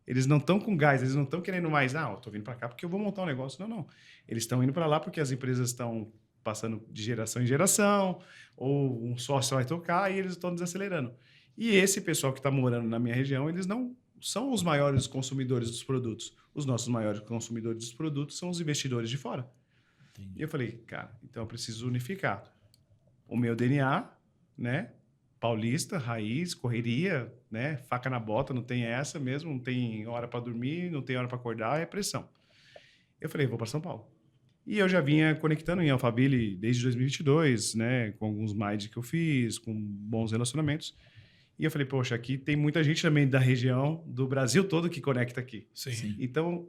Eles não estão com gás, eles não estão querendo mais. Eu estou vindo para cá porque eu vou montar um negócio. Não. Eles estão indo para lá porque as empresas estão passando de geração em geração, ou um sócio vai tocar e eles estão desacelerando. E esse pessoal que está morando na minha região, eles não são os maiores consumidores dos produtos. Os nossos maiores consumidores dos produtos são os investidores de fora. Entendi. E eu falei, cara, então eu preciso unificar o meu DNA, né? Paulista, raiz, correria, né? Faca na bota, não tem essa mesmo, não tem hora para dormir, não tem hora para acordar, é pressão. Eu falei, vou para São Paulo. E eu já vinha conectando em Alphaville desde 2022, né? Com alguns minds que eu fiz, com bons relacionamentos. E eu falei, poxa, aqui tem muita gente também da região, do Brasil todo que conecta aqui. Sim. Então,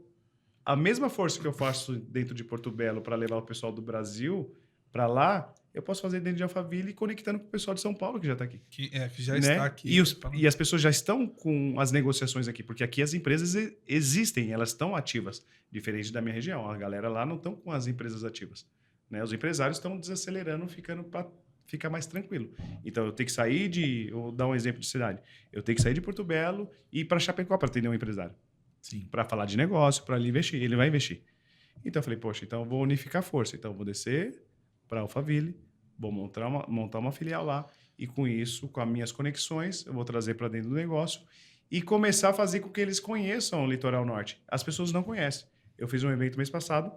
a mesma força que eu faço dentro de Porto Belo para levar o pessoal do Brasil para lá, eu posso fazer dentro de Alphaville e conectando com o pessoal de São Paulo que já está aqui. Que já Né? está aqui. E as pessoas já estão com as negociações aqui, porque aqui as empresas existem, elas estão ativas, diferente da minha região. A galera lá não estão com as empresas ativas. Né? Os empresários estão desacelerando, ficando para ficar mais tranquilo. Então, eu tenho que sair de... Vou dar um exemplo de cidade. Eu tenho que sair de Porto Belo e ir para Chapecó para atender um empresário. Sim. Para falar de negócio, para ele investir. Ele vai investir. Então, eu falei, poxa, então eu vou unificar a força. Então, eu vou descer para Alphaville, vou montar uma filial lá e com isso, com as minhas conexões, eu vou trazer para dentro do negócio e começar a fazer com que eles conheçam o Litoral Norte. As pessoas não conhecem. Eu fiz um evento mês passado,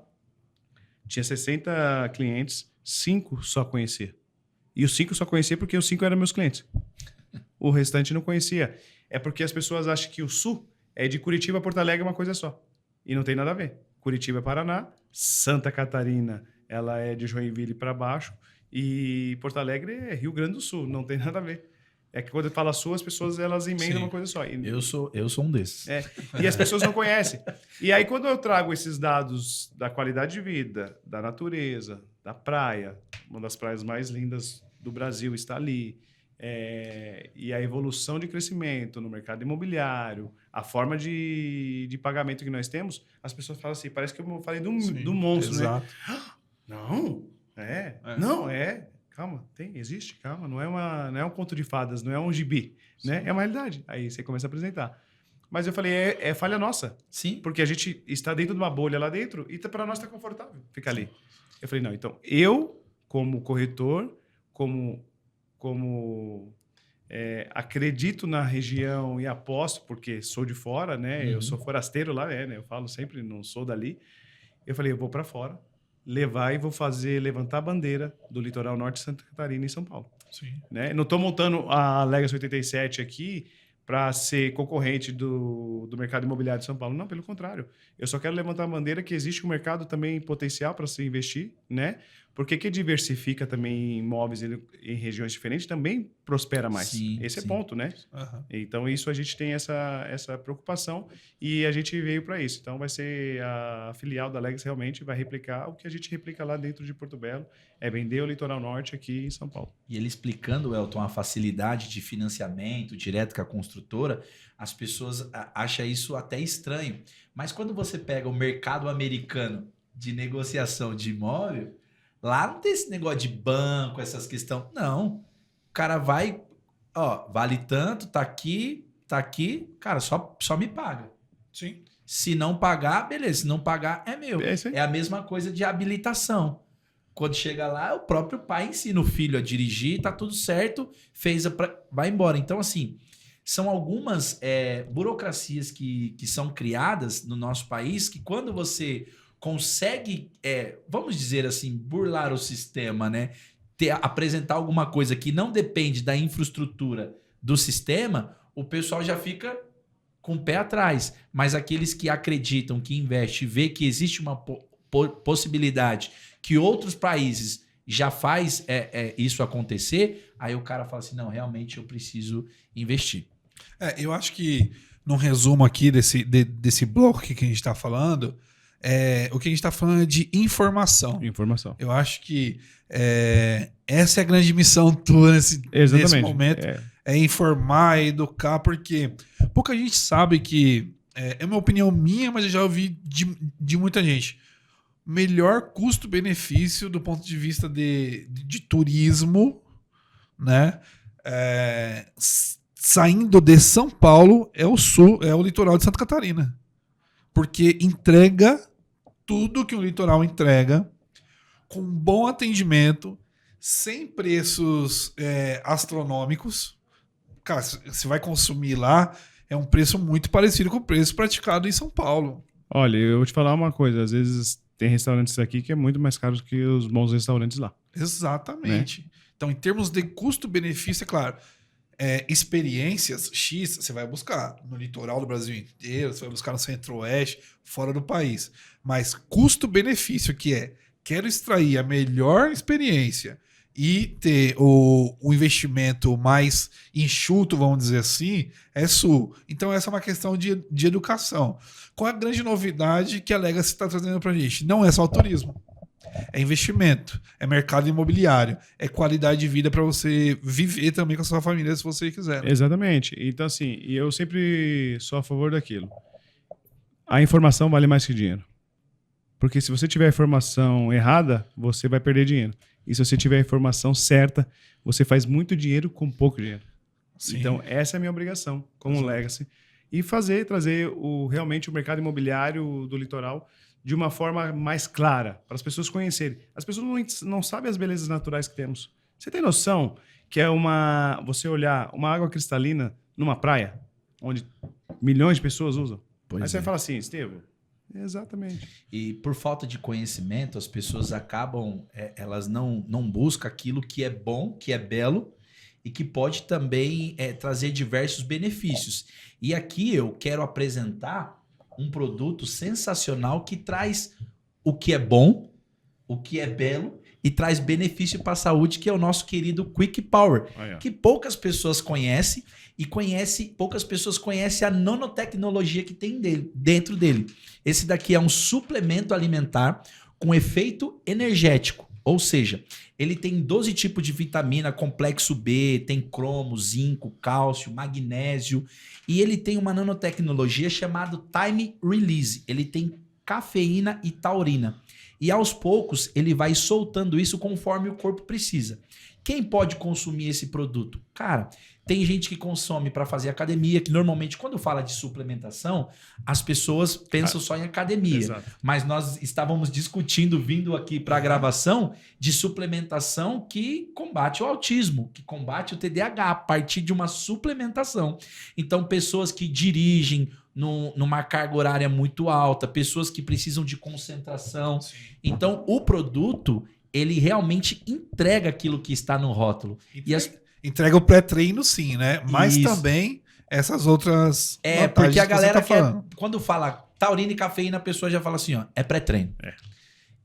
tinha 60 clientes, 5 só conhecia. E os 5 só conhecia porque os 5 eram meus clientes. O restante não conhecia. É porque as pessoas acham que o Sul é de Curitiba a Porto Alegre uma coisa só. E não tem nada a ver. Curitiba é Paraná, Santa Catarina ela é de Joinville para baixo e Porto Alegre é Rio Grande do Sul, não tem nada a ver. É que quando eu falo Sul, as pessoas elas emendam uma coisa só. E, Eu sou um desses. e as pessoas não conhecem. E aí quando eu trago esses dados da qualidade de vida, da natureza, da praia, uma das praias mais lindas do Brasil está ali, e a evolução de crescimento no mercado imobiliário, a forma de pagamento que nós temos, as pessoas falam assim, parece que eu falei do monstro, exato. né? Não, não, calma, existe, calma, não é um conto de fadas, não é um gibi, né? É uma realidade. Aí você começa a apresentar. Mas eu falei, é falha nossa. Sim. Porque a gente está dentro de uma bolha lá dentro e para nós está confortável ficar ali. Eu falei, não, então eu, como corretor, como acredito na região e aposto, porque sou de fora, né? Eu sou forasteiro lá, né? Eu falo sempre, não sou dali. Eu falei, eu vou para fora, levar e vou levantar a bandeira do litoral norte de Santa Catarina e São Paulo. Sim. Né? Não estou montando a Legacy 87 aqui para ser concorrente do mercado imobiliário de São Paulo. Não, pelo contrário. Eu só quero levantar a bandeira que existe um mercado também potencial para se investir, né? Porque que diversifica também imóveis em regiões diferentes também prospera mais. Sim, Esse sim. é ponto, né? Aham. Então, isso a gente tem essa preocupação e a gente veio para isso. Então, vai ser a filial da Legacy realmente vai replicar o que a gente replica lá dentro de Porto Belo, é vender o litoral norte aqui em São Paulo. E ele explicando, Elton, a facilidade de financiamento direto com a construtora, as pessoas acham isso até estranho. Mas quando você pega o mercado americano de negociação de imóvel, lá não tem esse negócio de banco, essas questões. Não. O cara vai, vale tanto, tá aqui, cara, só me paga. Sim. Se não pagar, beleza. Se não pagar, é meu. É isso aí. É a mesma coisa de habilitação. Quando chega lá, o próprio pai ensina o filho a dirigir, tá tudo certo, vai embora. Então, assim, são algumas burocracias que são criadas no nosso país que quando você consegue, vamos dizer assim, burlar o sistema, né? Apresentar alguma coisa que não depende da infraestrutura do sistema, o pessoal já fica com o pé atrás. Mas aqueles que acreditam, que investem, vê que existe uma possibilidade que outros países já faz isso acontecer, aí o cara fala assim, não, realmente eu preciso investir. Eu acho que, num resumo aqui desse bloco que a gente está falando, o que a gente está falando é de informação. Informação. Eu acho que essa é a grande missão tua nesse momento. É informar, é educar, porque pouca gente sabe que, é uma opinião minha, mas eu já ouvi de muita gente, melhor custo-benefício do ponto de vista de turismo, né? Saindo de São Paulo é o sul, é o litoral de Santa Catarina. Porque entrega tudo que o litoral entrega, com bom atendimento, sem preços astronômicos. Cara, você vai consumir lá, é um preço muito parecido com o preço praticado em São Paulo. Olha, eu vou te falar uma coisa. Às vezes tem restaurantes aqui que é muito mais caro que os bons restaurantes lá. Exatamente. Né? Então, em termos de custo-benefício, é claro, experiências X você vai buscar no litoral do Brasil inteiro, você vai buscar no centro-oeste, fora do país. Mas custo-benefício, que é, quero extrair a melhor experiência e ter o investimento mais enxuto, vamos dizer assim, é Sul. Então, essa é uma questão de educação. Qual é a grande novidade que a Legacy está trazendo para a gente? Não é só o turismo. É investimento, é mercado imobiliário, é qualidade de vida para você viver também com a sua família, se você quiser. Exatamente. Então, assim, eu sempre sou a favor daquilo. A informação vale mais que dinheiro. Porque se você tiver a informação errada, você vai perder dinheiro. E se você tiver a informação certa, você faz muito dinheiro com pouco dinheiro. Sim. Então, essa é a minha obrigação como Legacy. E trazer realmente o mercado imobiliário do litoral de uma forma mais clara, para as pessoas conhecerem. As pessoas não sabem as belezas naturais que temos. Você tem noção que você olhar uma água cristalina numa praia, onde milhões de pessoas usam? Aí você vai falar assim, Estevam, exatamente. E por falta de conhecimento, as pessoas acabam, elas não buscam aquilo que é bom, que é belo, e que pode também trazer diversos benefícios. E aqui eu quero apresentar um produto sensacional que traz o que é bom, o que é belo e traz benefício para a saúde, que é o nosso querido Quick Power, que poucas pessoas conhecem poucas pessoas conhecem a nanotecnologia que tem dentro dele. Esse daqui é um suplemento alimentar com efeito energético, ou seja, ele tem 12 tipos de vitamina, complexo B, tem cromo, zinco, cálcio, magnésio, e ele tem uma nanotecnologia chamada Time Release. Ele tem cafeína e taurina. E aos poucos ele vai soltando isso conforme o corpo precisa. Quem pode consumir esse produto? Cara, tem gente que consome para fazer academia, que normalmente quando fala de suplementação, as pessoas pensam só em academia. Exato. Mas nós estávamos discutindo, vindo aqui para a gravação, de suplementação que combate o autismo, que combate o TDAH, a partir de uma suplementação. Então, pessoas que dirigem numa carga horária muito alta, pessoas que precisam de concentração. Sim. Então, o produto, ele realmente entrega aquilo que está no rótulo. Entrega o pré-treino, sim, né? Mas também essas outras vantagens porque a galera quando fala taurina e cafeína, a pessoa já fala assim, ó, é pré-treino.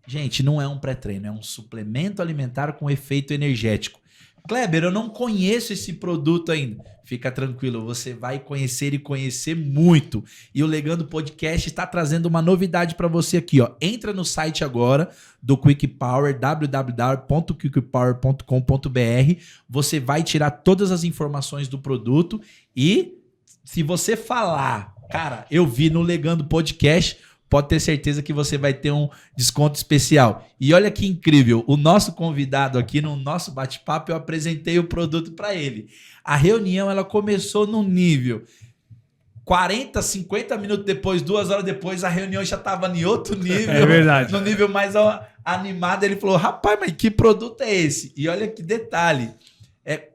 Gente, não é um pré-treino, é um suplemento alimentar com efeito energético. Kleber, eu não conheço esse produto ainda. Fica tranquilo, você vai conhecer e conhecer muito. E o Legando Podcast está trazendo uma novidade para você aqui, ó. Entra no site agora do Quick Power, www.quickpower.com.br. Você vai tirar todas as informações do produto e se você falar, cara, eu vi no Legando Podcast, pode ter certeza que você vai ter um desconto especial. E olha que incrível, o nosso convidado aqui no nosso bate-papo, eu apresentei o produto para ele. A reunião ela começou num nível 40, 50 minutos depois, 2 horas depois, a reunião já estava em outro nível. É verdade. No nível mais animado, ele falou, rapaz, mas que produto é esse? E olha que detalhe. É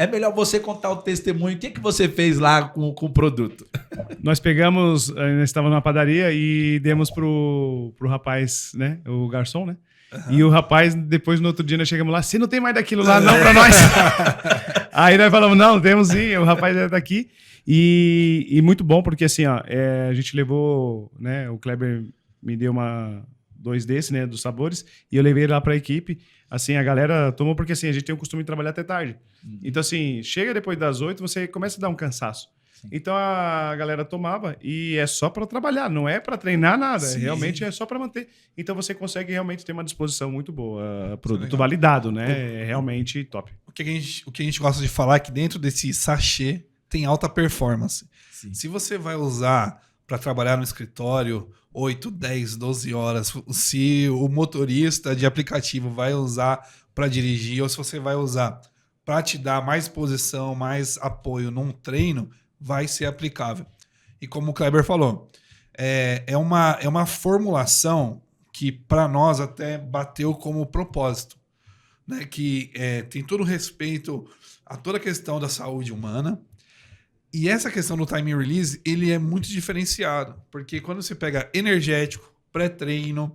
melhor você contar o testemunho. O que você fez lá com o produto? Nós pegamos, nós estávamos numa padaria e demos pro rapaz, né? O garçom, né? Uhum. E o rapaz, depois no outro dia nós chegamos lá, se não tem mais daquilo lá, não, pra nós. Aí nós falamos, não, temos sim, o rapaz é daqui. E muito bom, porque assim, ó, a gente levou, né? O Kleber me deu 2 desses, né? Dos sabores, e eu levei lá pra equipe. Assim, a galera tomou porque assim, a gente tem o costume de trabalhar até tarde. Então assim, chega depois das 8, você começa a dar um cansaço. Sim. Então a galera tomava e é só para trabalhar, não é para treinar nada, realmente é só para manter. Então você consegue realmente ter uma disposição muito boa, produto validado, né? É realmente top. O que a gente gosta de falar é que dentro desse sachê tem alta performance. Sim. Se você vai usar para trabalhar no escritório 8, 10, 12 horas, se o motorista de aplicativo vai usar para dirigir ou se você vai usar para te dar mais posição, mais apoio num treino, vai ser aplicável. E como o Kleber falou, é uma formulação que para nós até bateu como propósito, né? Que tem todo o respeito a toda a questão da saúde humana E essa questão do time release, ele é muito diferenciado, porque quando você pega energético, pré-treino,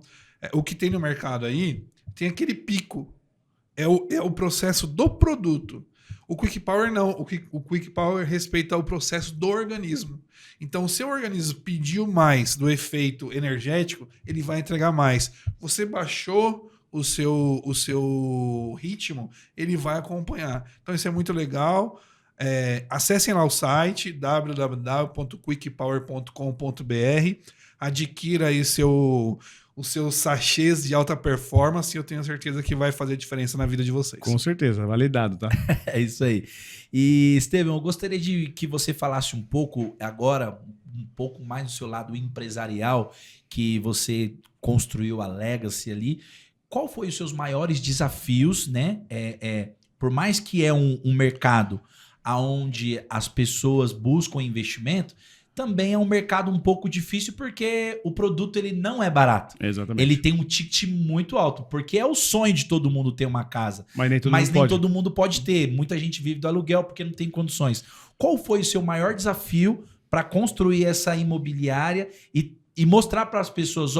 o que tem no mercado aí, tem aquele pico. É o processo do produto. O Quick Power não. O Quick Power respeita o processo do organismo. Então, se o organismo pediu mais do efeito energético, ele vai entregar mais. Você baixou o seu ritmo, ele vai acompanhar. Então, isso é muito legal. Acessem lá o site www.quickpower.com.br, adquira aí os seus sachês de alta performance, e eu tenho certeza que vai fazer diferença na vida de vocês. Com certeza, validado, tá? É isso aí. E, Estevão, eu gostaria de que você falasse um pouco agora, um pouco mais do seu lado empresarial, que você construiu a Legacy ali. Qual foi os seus maiores desafios, né? Por mais que é um mercado onde as pessoas buscam investimento, também é um mercado um pouco difícil porque o produto ele não é barato. Exatamente. Ele tem um ticket muito alto, porque é o sonho de todo mundo ter uma casa. Mas nem todo mundo pode ter. Muita gente vive do aluguel porque não tem condições. Qual foi o seu maior desafio para construir essa imobiliária e mostrar para as pessoas,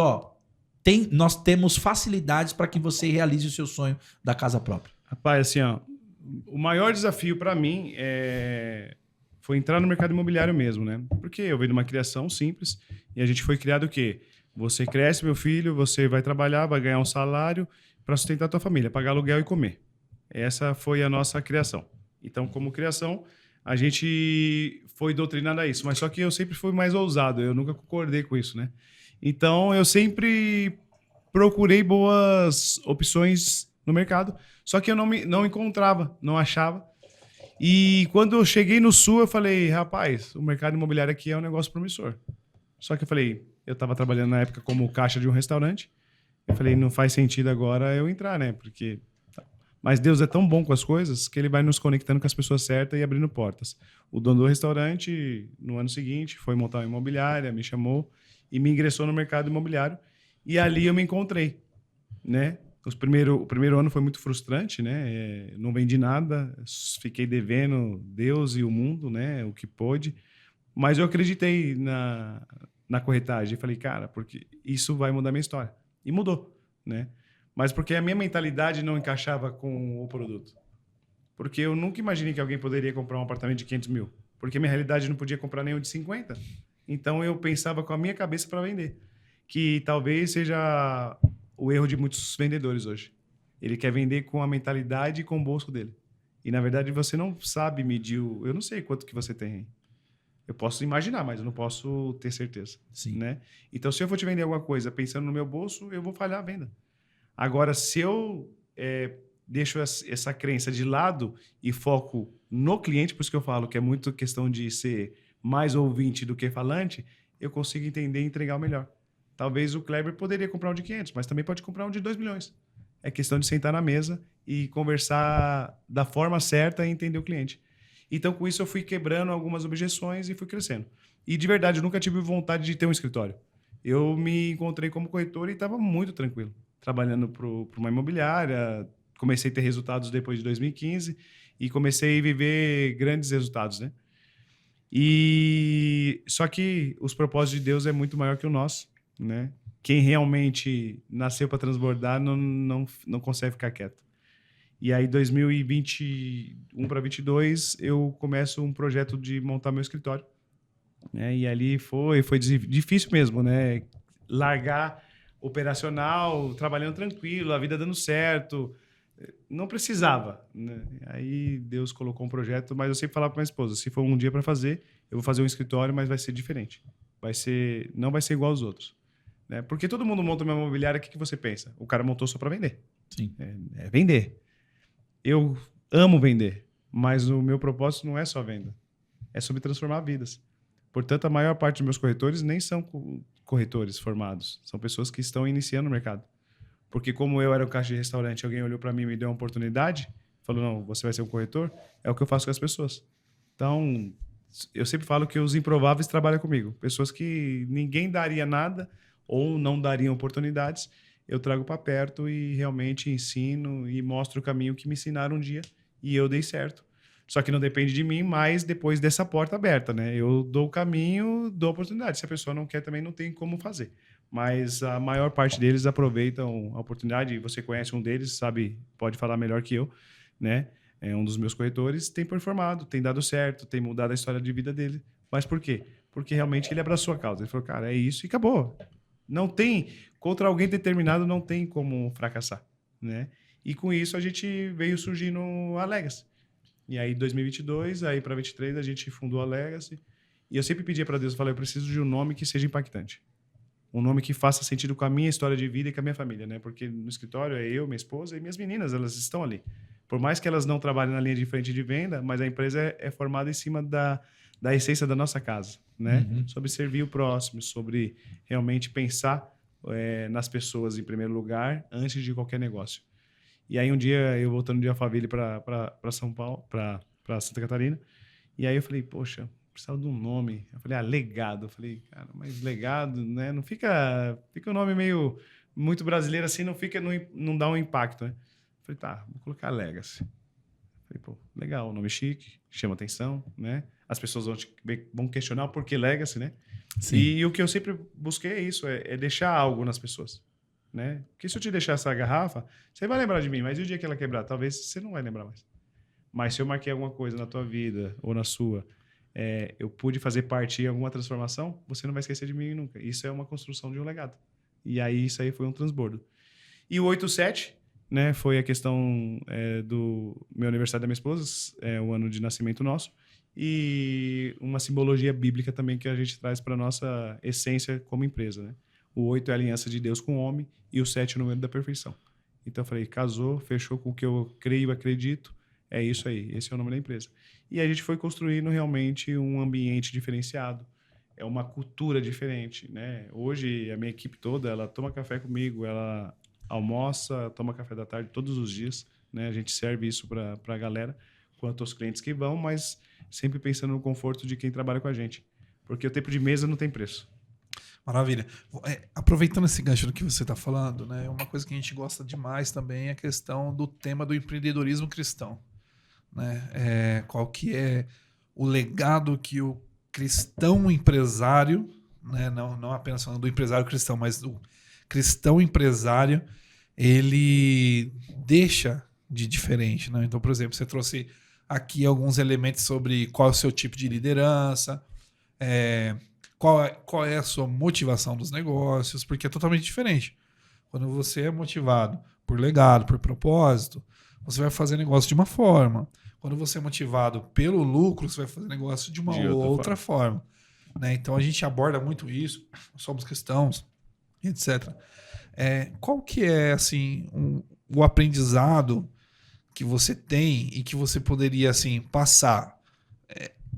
nós temos facilidades para que você realize o seu sonho da casa própria? Rapaz, assim, o maior desafio para mim foi entrar no mercado imobiliário mesmo, né? Porque eu venho de uma criação simples e a gente foi criado o quê? Você cresce, meu filho, você vai trabalhar, vai ganhar um salário para sustentar a tua família, pagar aluguel e comer. Essa foi a nossa criação. Então, como criação, a gente foi doutrinado a isso. Mas só que eu sempre fui mais ousado, eu nunca concordei com isso, né? Então, eu sempre procurei boas opções no mercado, só que eu não encontrava, não achava. E quando eu cheguei no Sul, eu falei, rapaz, o mercado imobiliário aqui é um negócio promissor. Só que eu estava trabalhando na época como caixa de um restaurante, eu falei, não faz sentido agora eu entrar, né? Porque... Mas Deus é tão bom com as coisas que ele vai nos conectando com as pessoas certas e abrindo portas. O dono do restaurante, no ano seguinte, foi montar uma imobiliária, me chamou e me ingressou no mercado imobiliário. E ali eu me encontrei, né? O primeiro ano foi muito frustrante, né? Não vendi nada, fiquei devendo Deus e o mundo, né? O que pôde. Mas eu acreditei na corretagem. Falei, cara, porque isso vai mudar minha história. E mudou, né? Mas porque a minha mentalidade não encaixava com o produto. Porque eu nunca imaginei que alguém poderia comprar um apartamento de 500 mil. Porque minha realidade não podia comprar nenhum de 50. Então eu pensava com a minha cabeça para vender. Que talvez seja o erro de muitos vendedores hoje. Ele quer vender com a mentalidade e com o bolso dele. E, na verdade, você não sabe medir eu não sei quanto que você tem. Eu posso imaginar, mas eu não posso ter certeza. Sim. Né? Então, se eu for te vender alguma coisa pensando no meu bolso, eu vou falhar a venda. Agora, se eu deixo essa crença de lado e foco no cliente, por isso que eu falo que é muito questão de ser mais ouvinte do que falante, eu consigo entender e entregar o melhor. Talvez o Kleber poderia comprar um de 500, mas também pode comprar um de 2 milhões. É questão de sentar na mesa e conversar da forma certa e entender o cliente. Então, com isso, eu fui quebrando algumas objeções e fui crescendo. E, de verdade, eu nunca tive vontade de ter um escritório. Eu me encontrei como corretor e estava muito tranquilo. Trabalhando para uma imobiliária, comecei a ter resultados depois de 2015 e comecei a viver grandes resultados, né? Só que os propósitos de Deus é muito maior que o nosso, né? Quem realmente nasceu para transbordar não consegue ficar quieto. E aí, 2021 para 2022, eu começo um projeto de montar meu escritório, né? E ali foi difícil mesmo, né? Largar operacional, trabalhando tranquilo, a vida dando certo. Não precisava, né? Aí Deus colocou um projeto, mas eu sempre falava para minha esposa, se for um dia para fazer, eu vou fazer um escritório, mas vai ser diferente. Não vai ser igual aos outros. Né? Porque todo mundo monta uma imobiliária, o que você pensa? O cara montou só para vender. Sim. É vender. Eu amo vender, mas o meu propósito não é só venda. É sobre transformar vidas. Portanto, a maior parte dos meus corretores nem são corretores formados. São pessoas que estão iniciando no mercado. Porque como eu era um caixa de restaurante, alguém olhou para mim e me deu uma oportunidade, falou, não, você vai ser um corretor, é o que eu faço com as pessoas. Então, eu sempre falo que os improváveis trabalham comigo. Pessoas que ninguém daria nada ou não dariam oportunidades, eu trago para perto e realmente ensino e mostro o caminho que me ensinaram um dia e eu dei certo. Só que não depende de mim, mas depois dessa porta aberta, né? Eu dou o caminho, dou a oportunidade. Se a pessoa não quer, também não tem como fazer. Mas a maior parte deles aproveitam a oportunidade. Você conhece um deles, sabe, pode falar melhor que eu, né? É um dos meus corretores, tem performado, tem dado certo, tem mudado a história de vida dele. Mas por quê? Porque realmente ele abraçou a causa. Ele falou, cara, é isso e acabou. Não tem, contra alguém determinado, não tem como fracassar, né? E com isso a gente veio surgindo a Legacy. E aí, em 2022, aí para 2023, a gente fundou a Legacy. E eu sempre pedia para Deus, eu falei, eu preciso de um nome que seja impactante. Um nome que faça sentido com a minha história de vida e com a minha família, né? Porque no escritório é eu, minha esposa e minhas meninas, elas estão ali. Por mais que elas não trabalhem na linha de frente de venda, mas a empresa é formada em cima da essência da nossa casa, né? Sobre servir o próximo, sobre realmente pensar nas pessoas em primeiro lugar, antes de qualquer negócio. E aí um dia, eu voltando de Alphaville para São Paulo, para Santa Catarina, e aí eu falei, poxa, precisava de um nome. Eu falei, Legado. Eu falei, cara, mas Legado, né? Não fica um nome meio muito brasileiro assim, não dá um impacto, né? Eu falei, tá, vou colocar Legacy. Eu falei, pô, legal, nome chique, chama atenção, né? As pessoas vão questionar o porquê Legacy, né? Sim. E o que eu sempre busquei é isso, é deixar algo nas pessoas, né? Porque se eu te deixar essa garrafa, você vai lembrar de mim, mas e o dia que ela quebrar? Talvez você não vai lembrar mais. Mas se eu marquei alguma coisa na tua vida ou na sua, eu pude fazer parte de alguma transformação, você não vai esquecer de mim nunca. Isso é uma construção de um legado. E aí, isso aí foi um transbordo. E o 87, né, foi a questão do meu aniversário da minha esposa, o ano de nascimento nosso, e uma simbologia bíblica também que a gente traz para a nossa essência como empresa, né? O 8 é a aliança de Deus com o homem e o 7 é o número da perfeição. Então eu falei, casou, fechou com o que eu creio, acredito, é isso aí, esse é o nome da empresa. E a gente foi construindo realmente um ambiente diferenciado, é uma cultura diferente, né? Hoje a minha equipe toda, ela toma café comigo, ela almoça, toma café da tarde todos os dias, né? A gente serve isso para a galera, quanto aos clientes que vão, mas sempre pensando no conforto de quem trabalha com a gente, porque o tempo de mesa não tem preço. Maravilha. Aproveitando esse gancho do que você está falando, né, uma coisa que a gente gosta demais também é a questão do tema do empreendedorismo cristão. Né? Qual que é o legado que o cristão empresário, né, não apenas falando do empresário cristão, mas do cristão empresário, ele deixa de diferente. Né? Então, por exemplo, você trouxe aqui alguns elementos sobre qual é o seu tipo de liderança, qual é a sua motivação dos negócios, porque é totalmente diferente. Quando você é motivado por legado, por propósito, você vai fazer negócio de uma forma. Quando você é motivado pelo lucro, você vai fazer negócio de uma outra forma. Né? Então a gente aborda muito isso, somos cristãos, etc. Qual que é assim, o aprendizado que você tem e que você poderia assim, passar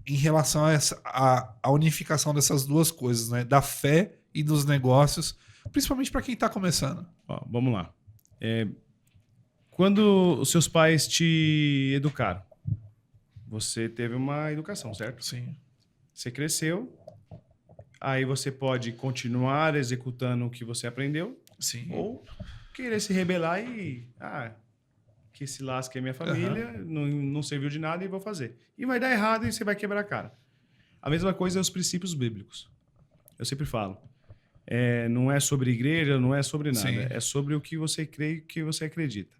em relação a unificação dessas duas coisas, né? Da fé e dos negócios, principalmente para quem está começando? Vamos lá. Quando os seus pais te educaram, você teve uma educação, certo? Sim. Você cresceu, aí você pode continuar executando o que você aprendeu. Sim. Ou querer se rebelar e... que se lasque a minha família, não serviu de nada e vou fazer. E vai dar errado e você vai quebrar a cara. A mesma coisa é os princípios bíblicos. Eu sempre falo. Não é sobre igreja, não é sobre nada. Sim. É sobre o que você crê e o que você acredita.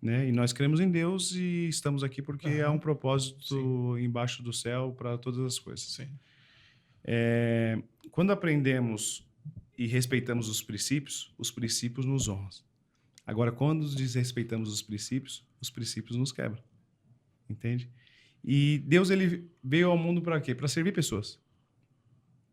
Né? E nós cremos em Deus e estamos aqui porque há um propósito embaixo do céu para todas as coisas. Sim. Quando aprendemos e respeitamos os princípios nos honram. Agora, quando desrespeitamos os princípios nos quebram. Entende? E Deus ele veio ao mundo para quê? Para servir pessoas.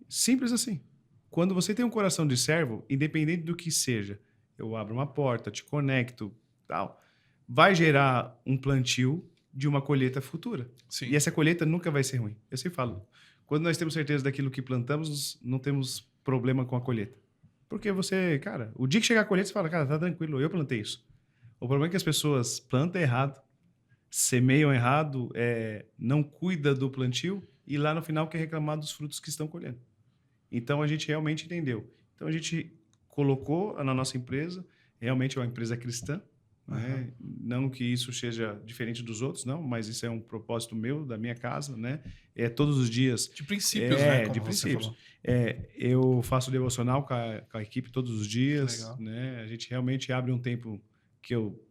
Simples assim. Quando você tem um coração de servo, independente do que seja, eu abro uma porta, te conecto, tal, vai gerar um plantio de uma colheita futura. Sim. E essa colheita nunca vai ser ruim. Eu sempre falo, quando nós temos certeza daquilo que plantamos, não temos problema com a colheita. Porque você, cara, o dia que chegar a colheita, você fala, cara, tá tranquilo, eu plantei isso. O problema é que as pessoas plantam errado, semeiam errado, não cuida do plantio e lá no final quer reclamar dos frutos que estão colhendo. Então a gente realmente entendeu. Então a gente colocou na nossa empresa, realmente é uma empresa cristã, né? Não que isso seja diferente dos outros, não, mas isso é um propósito meu, da minha casa, né? É todos os dias. De princípios, né? Como De você princípios. falou. Eu faço devocional com a equipe todos os dias, Legal. né? A gente realmente abre um tempo que eu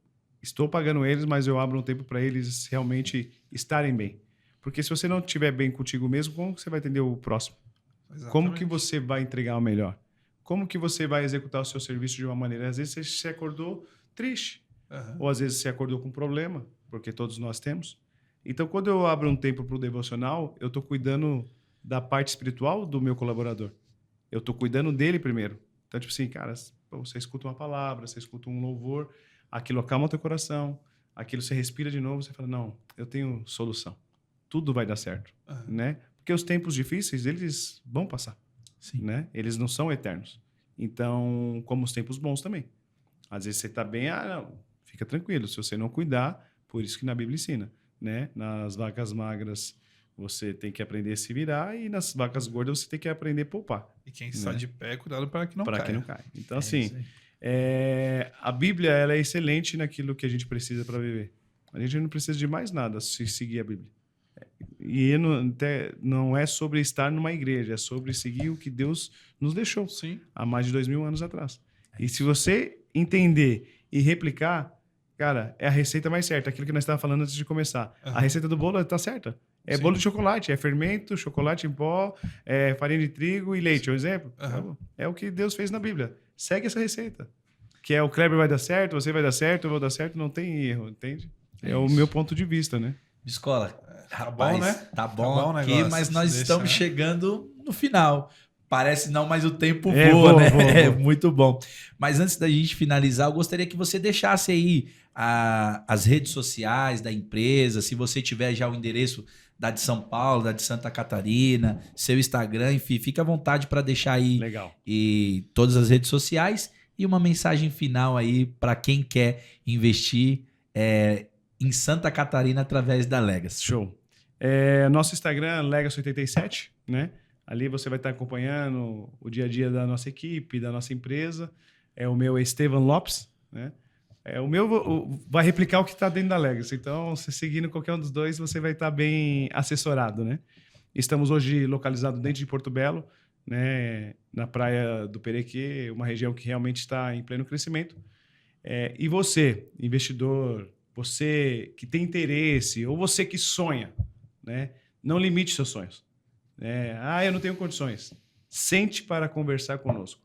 estou pagando eles, mas eu abro um tempo para eles realmente estarem bem. Porque se você não estiver bem contigo mesmo, como que você vai entender o próximo? Exatamente. Como que você vai entregar o melhor? Como que você vai executar o seu serviço de uma maneira? Às vezes você acordou triste, ou às vezes você acordou com problema, porque todos nós temos. Então, quando eu abro um tempo para o devocional, eu estou cuidando da parte espiritual do meu colaborador. Eu estou cuidando dele primeiro. Então, tipo assim, cara, você escuta uma palavra, você escuta um louvor, aquilo acalma o teu coração, aquilo você respira de novo, você fala, não, eu tenho solução. Tudo vai dar certo, né? Porque os tempos difíceis, eles vão passar, né? Eles não são eternos. Então, como os tempos bons também. Às vezes você está bem, não, fica tranquilo. Se você não cuidar, por isso que na Bíblia ensina, né? Nas vacas magras, você tem que aprender a se virar e nas vacas gordas você tem que aprender a poupar. E quem está de pé, cuidado para que não caia. Para que não caia. Então, assim, a Bíblia ela é excelente naquilo que a gente precisa para viver. A gente não precisa de mais nada se seguir a Bíblia. E não é sobre estar numa igreja, é sobre seguir o que Deus nos deixou há mais de 2000 anos atrás. E se você entender e replicar, cara, é a receita mais certa. Aquilo que nós estávamos falando antes de começar. A receita do bolo está certa. É bolo de chocolate, é fermento, chocolate em pó, farinha de trigo e leite, é um exemplo. É o que Deus fez na Bíblia. Segue essa receita. Que é o Kleber vai dar certo, você vai dar certo, eu vou dar certo, não tem erro, entende? É o meu ponto de vista, né? Biscola, Tá rapaz, bom, né? Tá bom o aqui, negócio, mas nós estamos né? chegando no final. Parece não, mas o tempo voa, né? É muito bom. Mas antes da gente finalizar, eu gostaria que você deixasse aí as redes sociais da empresa, se você tiver já o endereço da de São Paulo, da de Santa Catarina, seu Instagram, enfim, fique à vontade para deixar aí e todas as redes sociais e uma mensagem final aí para quem quer investir em Santa Catarina através da Legacy. Show. Nosso Instagram, Legacy87, né? Ali você vai estar acompanhando o dia a dia da nossa equipe, da nossa empresa. O meu é Estevan Lopes, né? O meu vai replicar o que está dentro da Legacy. Então, se seguindo qualquer um dos dois, você vai estar bem assessorado, né? Estamos hoje localizados dentro de Porto Belo, né? Na praia do Perequê, uma região que realmente está em pleno crescimento. E você, investidor, você que tem interesse, ou você que sonha, né? Não limite seus sonhos. Eu não tenho condições. Sente para conversar conosco.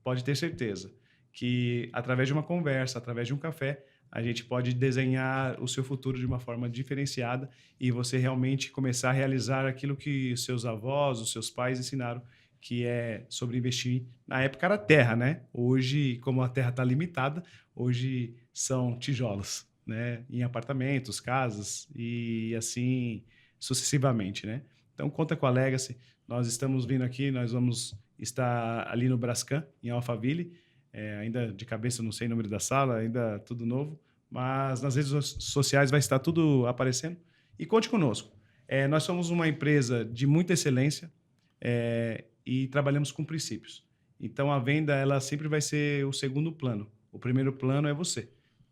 Pode ter certeza que através de uma conversa, através de um café, a gente pode desenhar o seu futuro de uma forma diferenciada e você realmente começar a realizar aquilo que os seus avós, os seus pais ensinaram, que é sobre investir. Na época era terra, né? Hoje, como a terra está limitada, hoje são tijolos, né? Em apartamentos, casas e assim sucessivamente, né? Então, conta com a Legacy. Nós estamos vindo aqui, nós vamos estar ali no Brascan, em Alphaville. Ainda de cabeça não sei o número da sala, ainda tudo novo. Mas nas redes sociais vai estar tudo aparecendo. E conte conosco. Nós somos uma empresa de muita excelência e trabalhamos com princípios. Então, a venda ela sempre vai ser o segundo plano. O primeiro plano é você.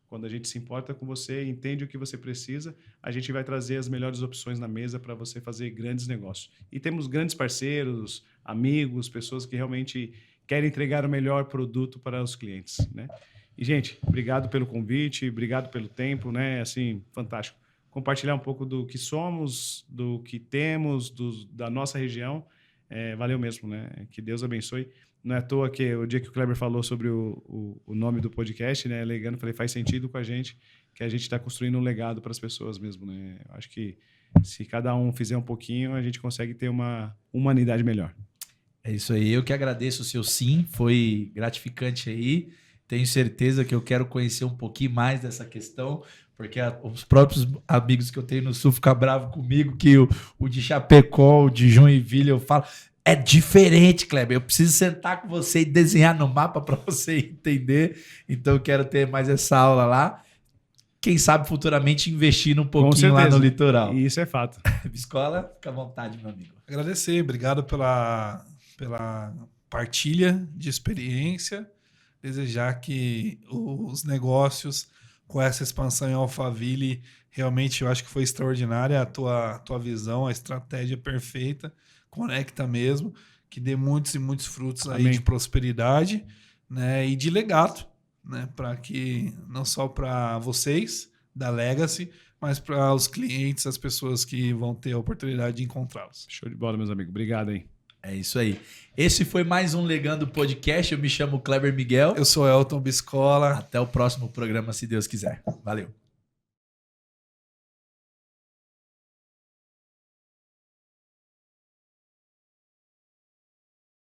Quando a gente se importa com você, entende o que você precisa, a gente vai trazer as melhores opções na mesa para você fazer grandes negócios. E temos grandes parceiros, amigos, pessoas que realmente querem entregar o melhor produto para os clientes, né? E, gente, obrigado pelo convite, obrigado pelo tempo, né? Assim, fantástico. Compartilhar um pouco do que somos, do que temos, da nossa região. Valeu mesmo, né? Que Deus abençoe. Não é à toa que o dia que o Kleber falou sobre o nome do podcast, né, Legando, falei, faz sentido com a gente, que a gente está construindo um legado para as pessoas mesmo, né? Acho que se cada um fizer um pouquinho, a gente consegue ter uma humanidade melhor. É isso aí. Eu que agradeço o seu sim, foi gratificante aí. Tenho certeza que eu quero conhecer um pouquinho mais dessa questão, porque os próprios amigos que eu tenho no Sul ficam bravos comigo, que o de Chapecó, o de Joinville, eu falo... É diferente, Kleber. Eu preciso sentar com você e desenhar no mapa para você entender. Então, eu quero ter mais essa aula lá. Quem sabe, futuramente, investir um pouquinho lá no litoral. Isso é fato. Biscola, fica à vontade, meu amigo. Agradecer. Obrigado pela partilha de experiência. Desejar que os negócios com essa expansão em Alphaville. Realmente eu acho que foi extraordinária a tua visão, a estratégia perfeita, conecta mesmo, que dê muitos e muitos frutos aí Amém. de prosperidade, né, e de legado, né, para que não só para vocês da Legacy, mas para os clientes, as pessoas que vão ter a oportunidade de encontrá-los. Show de bola, meus amigos. Obrigado, hein? É isso aí. Esse foi mais um Legando Podcast. Eu me chamo Kleber Miguel. Eu sou Elton Biscola. Até o próximo programa, se Deus quiser. Valeu.